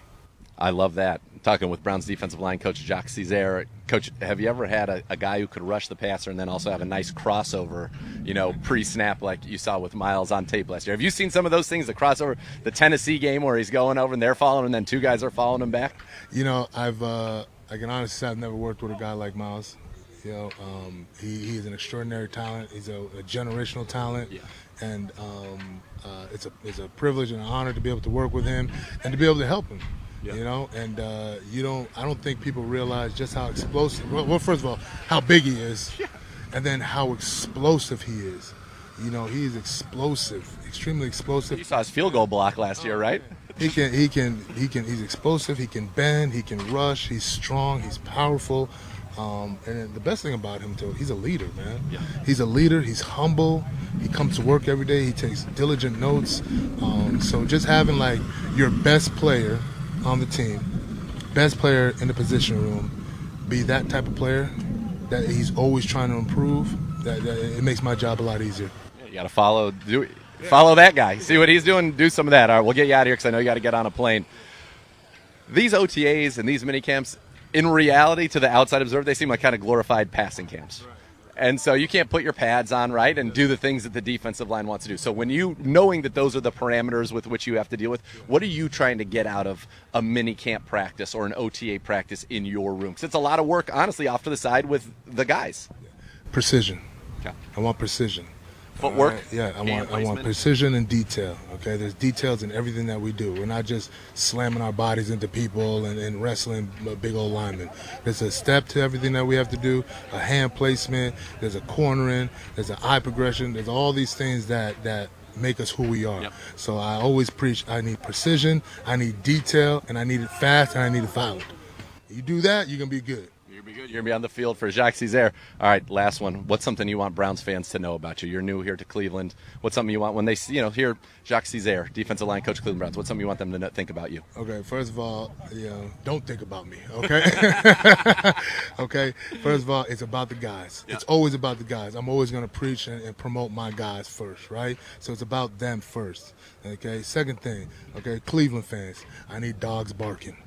I love that. Talking with Browns defensive line coach Jacques Cesaire. Coach, have you ever had a guy who could rush the passer and then also have a nice crossover, pre-snap like you saw with Miles on tape last year? Have you seen some of those things, the crossover, the Tennessee game where he's going over and they're following and then two guys are following him back? I can honestly say I've never worked with a guy like Miles. He is an extraordinary talent. He's a generational talent. Yeah. And it's a privilege and an honor to be able to work with him and to be able to help him. Yeah. I don't think people realize just how explosive. Well, first of all, how big he is, and then how explosive he is. He is explosive, extremely explosive. You saw his field goal block last year, right? He's explosive. He can bend. He can rush. He's strong. He's powerful. And the best thing about him, too, he's a leader, man. Yeah. He's a leader. He's humble. He comes to work every day. He takes diligent notes. So just having, like, your best player on the team, best player in the position room, be that type of player that he's always trying to improve, that it makes my job a lot easier. Yeah, you got to follow that guy. See what he's doing, do some of that. All right, we'll get you out of here because I know you got to get on a plane. These OTAs and these mini camps, in reality, to the outside observer, they seem like kind of glorified passing camps. Right. And so you can't put your pads on, right, and do the things that the defensive line wants to do. So knowing that those are the parameters with which you have to deal with, what are you trying to get out of a mini camp practice or an OTA practice in your room? Because it's a lot of work, honestly, off to the side with the guys. Precision. Okay. I want precision. Footwork? Yeah, I want precision and detail. Okay, there's details in everything that we do. We're not just slamming our bodies into people and wrestling big old linemen. There's a step to everything that we have to do, a hand placement, there's a cornering, there's an eye progression, there's all these things that make us who we are. Yep. So I always preach I need precision, I need detail, and I need it fast, and I need it violent. You do that, you're going to be good. You're going to be on the field for Jacques Cesaire. All right, last one. What's something you want Browns fans to know about you? You're new here to Cleveland. What's something you want when they hear Jacques Cesaire, defensive line coach, Cleveland Browns? What's something you want them to think about you? Okay, first of all, don't think about me, okay? Okay, first of all, it's about the guys. Yeah. It's always about the guys. I'm always going to preach and promote my guys first, right? So it's about them first, okay? Second thing, okay, Cleveland fans, I need dogs barking.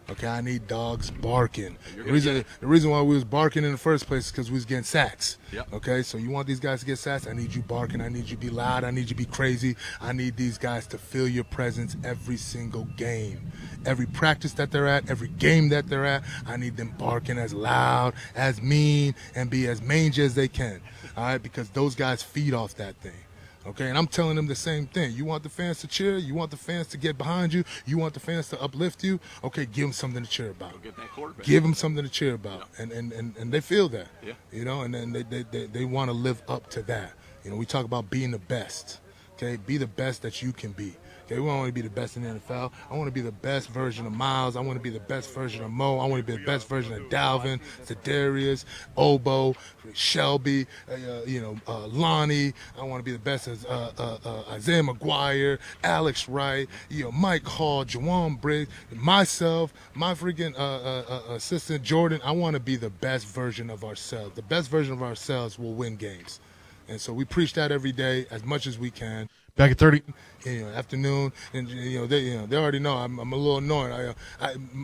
Okay, I need dogs barking. The reason why we was barking in the first place is because we was getting sacks. Yep. Okay, so you want these guys to get sacks? I need you barking. I need you to be loud. I need you to be crazy. I need these guys to feel your presence every single game. Every practice that they're at, every game that they're at, I need them barking as loud, as mean, and be as mangy as they can. All right, because those guys feed off that thing. Okay, and I'm telling them the same thing. You want the fans to cheer? You want the fans to get behind you? You want the fans to uplift you? Okay, give them something to cheer about. Get that quarterback. Give them something to cheer about, yeah. and they feel that. Yeah. And then they want to live up to that. We talk about being the best. Okay, be the best that you can be. Okay, we don't want to be the best in the NFL. I want to be the best version of Miles. I want to be the best version of Mo. I want to be the best version of Dalvin, Cesaire, Obo, Shelby, Lonnie. I want to be the best as Isaiah McGuire, Alex Wright, Mike Hall, Juwan Briggs, myself, my freaking assistant Jordan. I want to be the best version of ourselves. The best version of ourselves will win games. And so we preach that every day as much as we can. back at 30. Afternoon, and they already know I'm a little annoying.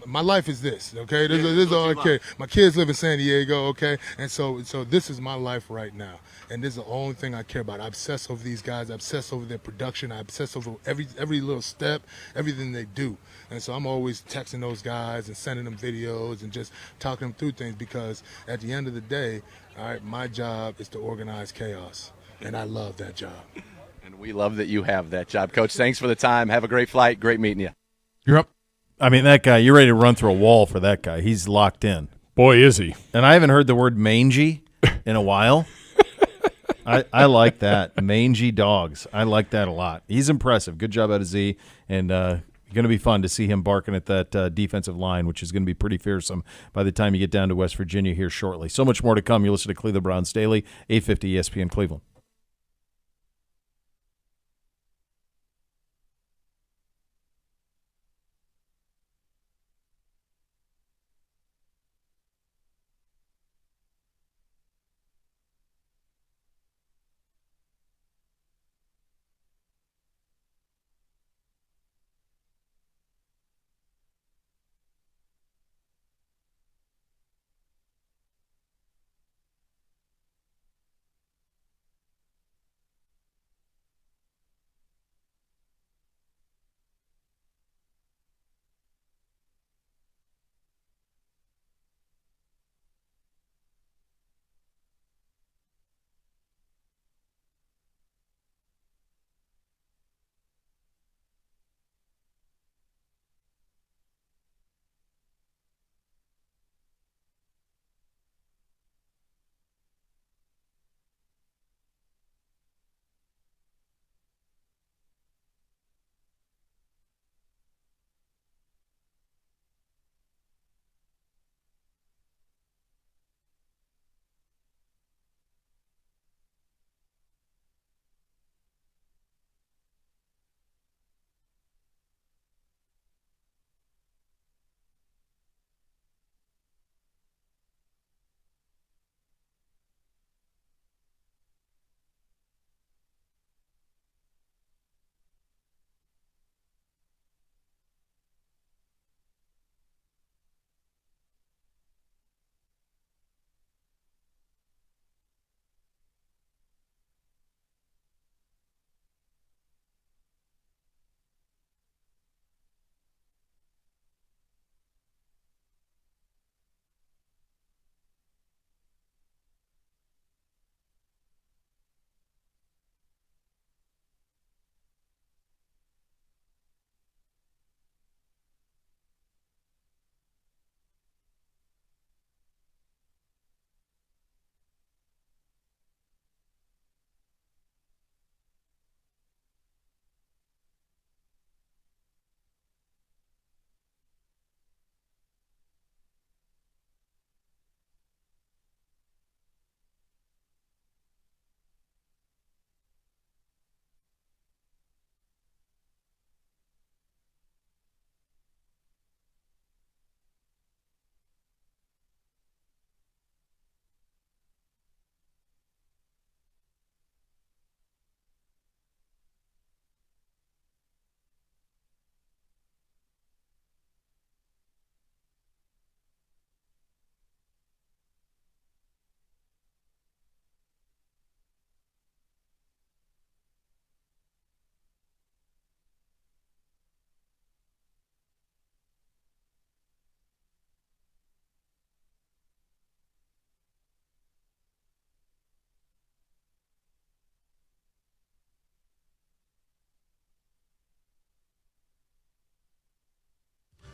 My life is this, okay? This is all I care. My kids live in San Diego, okay? And so this is my life right now, and this is the only thing I care about. I obsess over these guys. I obsess over their production. I obsess over every little step, everything they do. And so I'm always texting those guys and sending them videos and just talking them through things, because at the end of the day, all right, my job is to organize chaos, and I love that job. And we love that you have that job. Coach, thanks for the time. Have a great flight. Great meeting you. You're up. I mean, that guy, you're ready to run through a wall for that guy. He's locked in. Boy, is he. And I haven't heard the word mangy in a while. I like that. Mangy dogs. I like that a lot. He's impressive. Good job out of Z. And going to be fun to see him barking at that defensive line, which is going to be pretty fearsome by the time you get down to West Virginia here shortly. So much more to come. You listen to Cleveland Browns Daily, 850 ESPN Cleveland.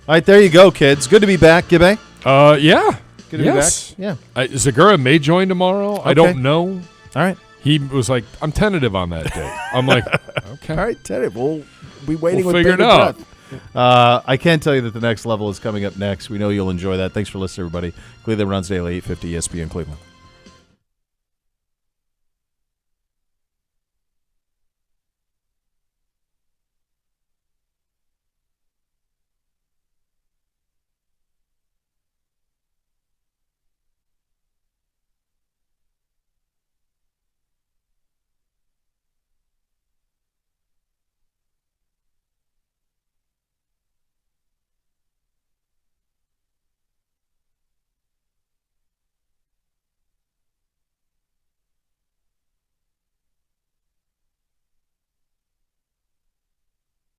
All right, there you go, kids. Good to be back, Gibbe. Yeah. Good to yes. be back. Yeah. Segura may join tomorrow. I don't know. All right. He was like, I'm tentative on that day. I'm like, okay. All right, Teddy. We'll be waiting with figure it bated out. breath. I can tell you that the next level is coming up next. We know you'll enjoy that. Thanks for listening, everybody. Cleveland Browns Daily, 850 ESPN Cleveland.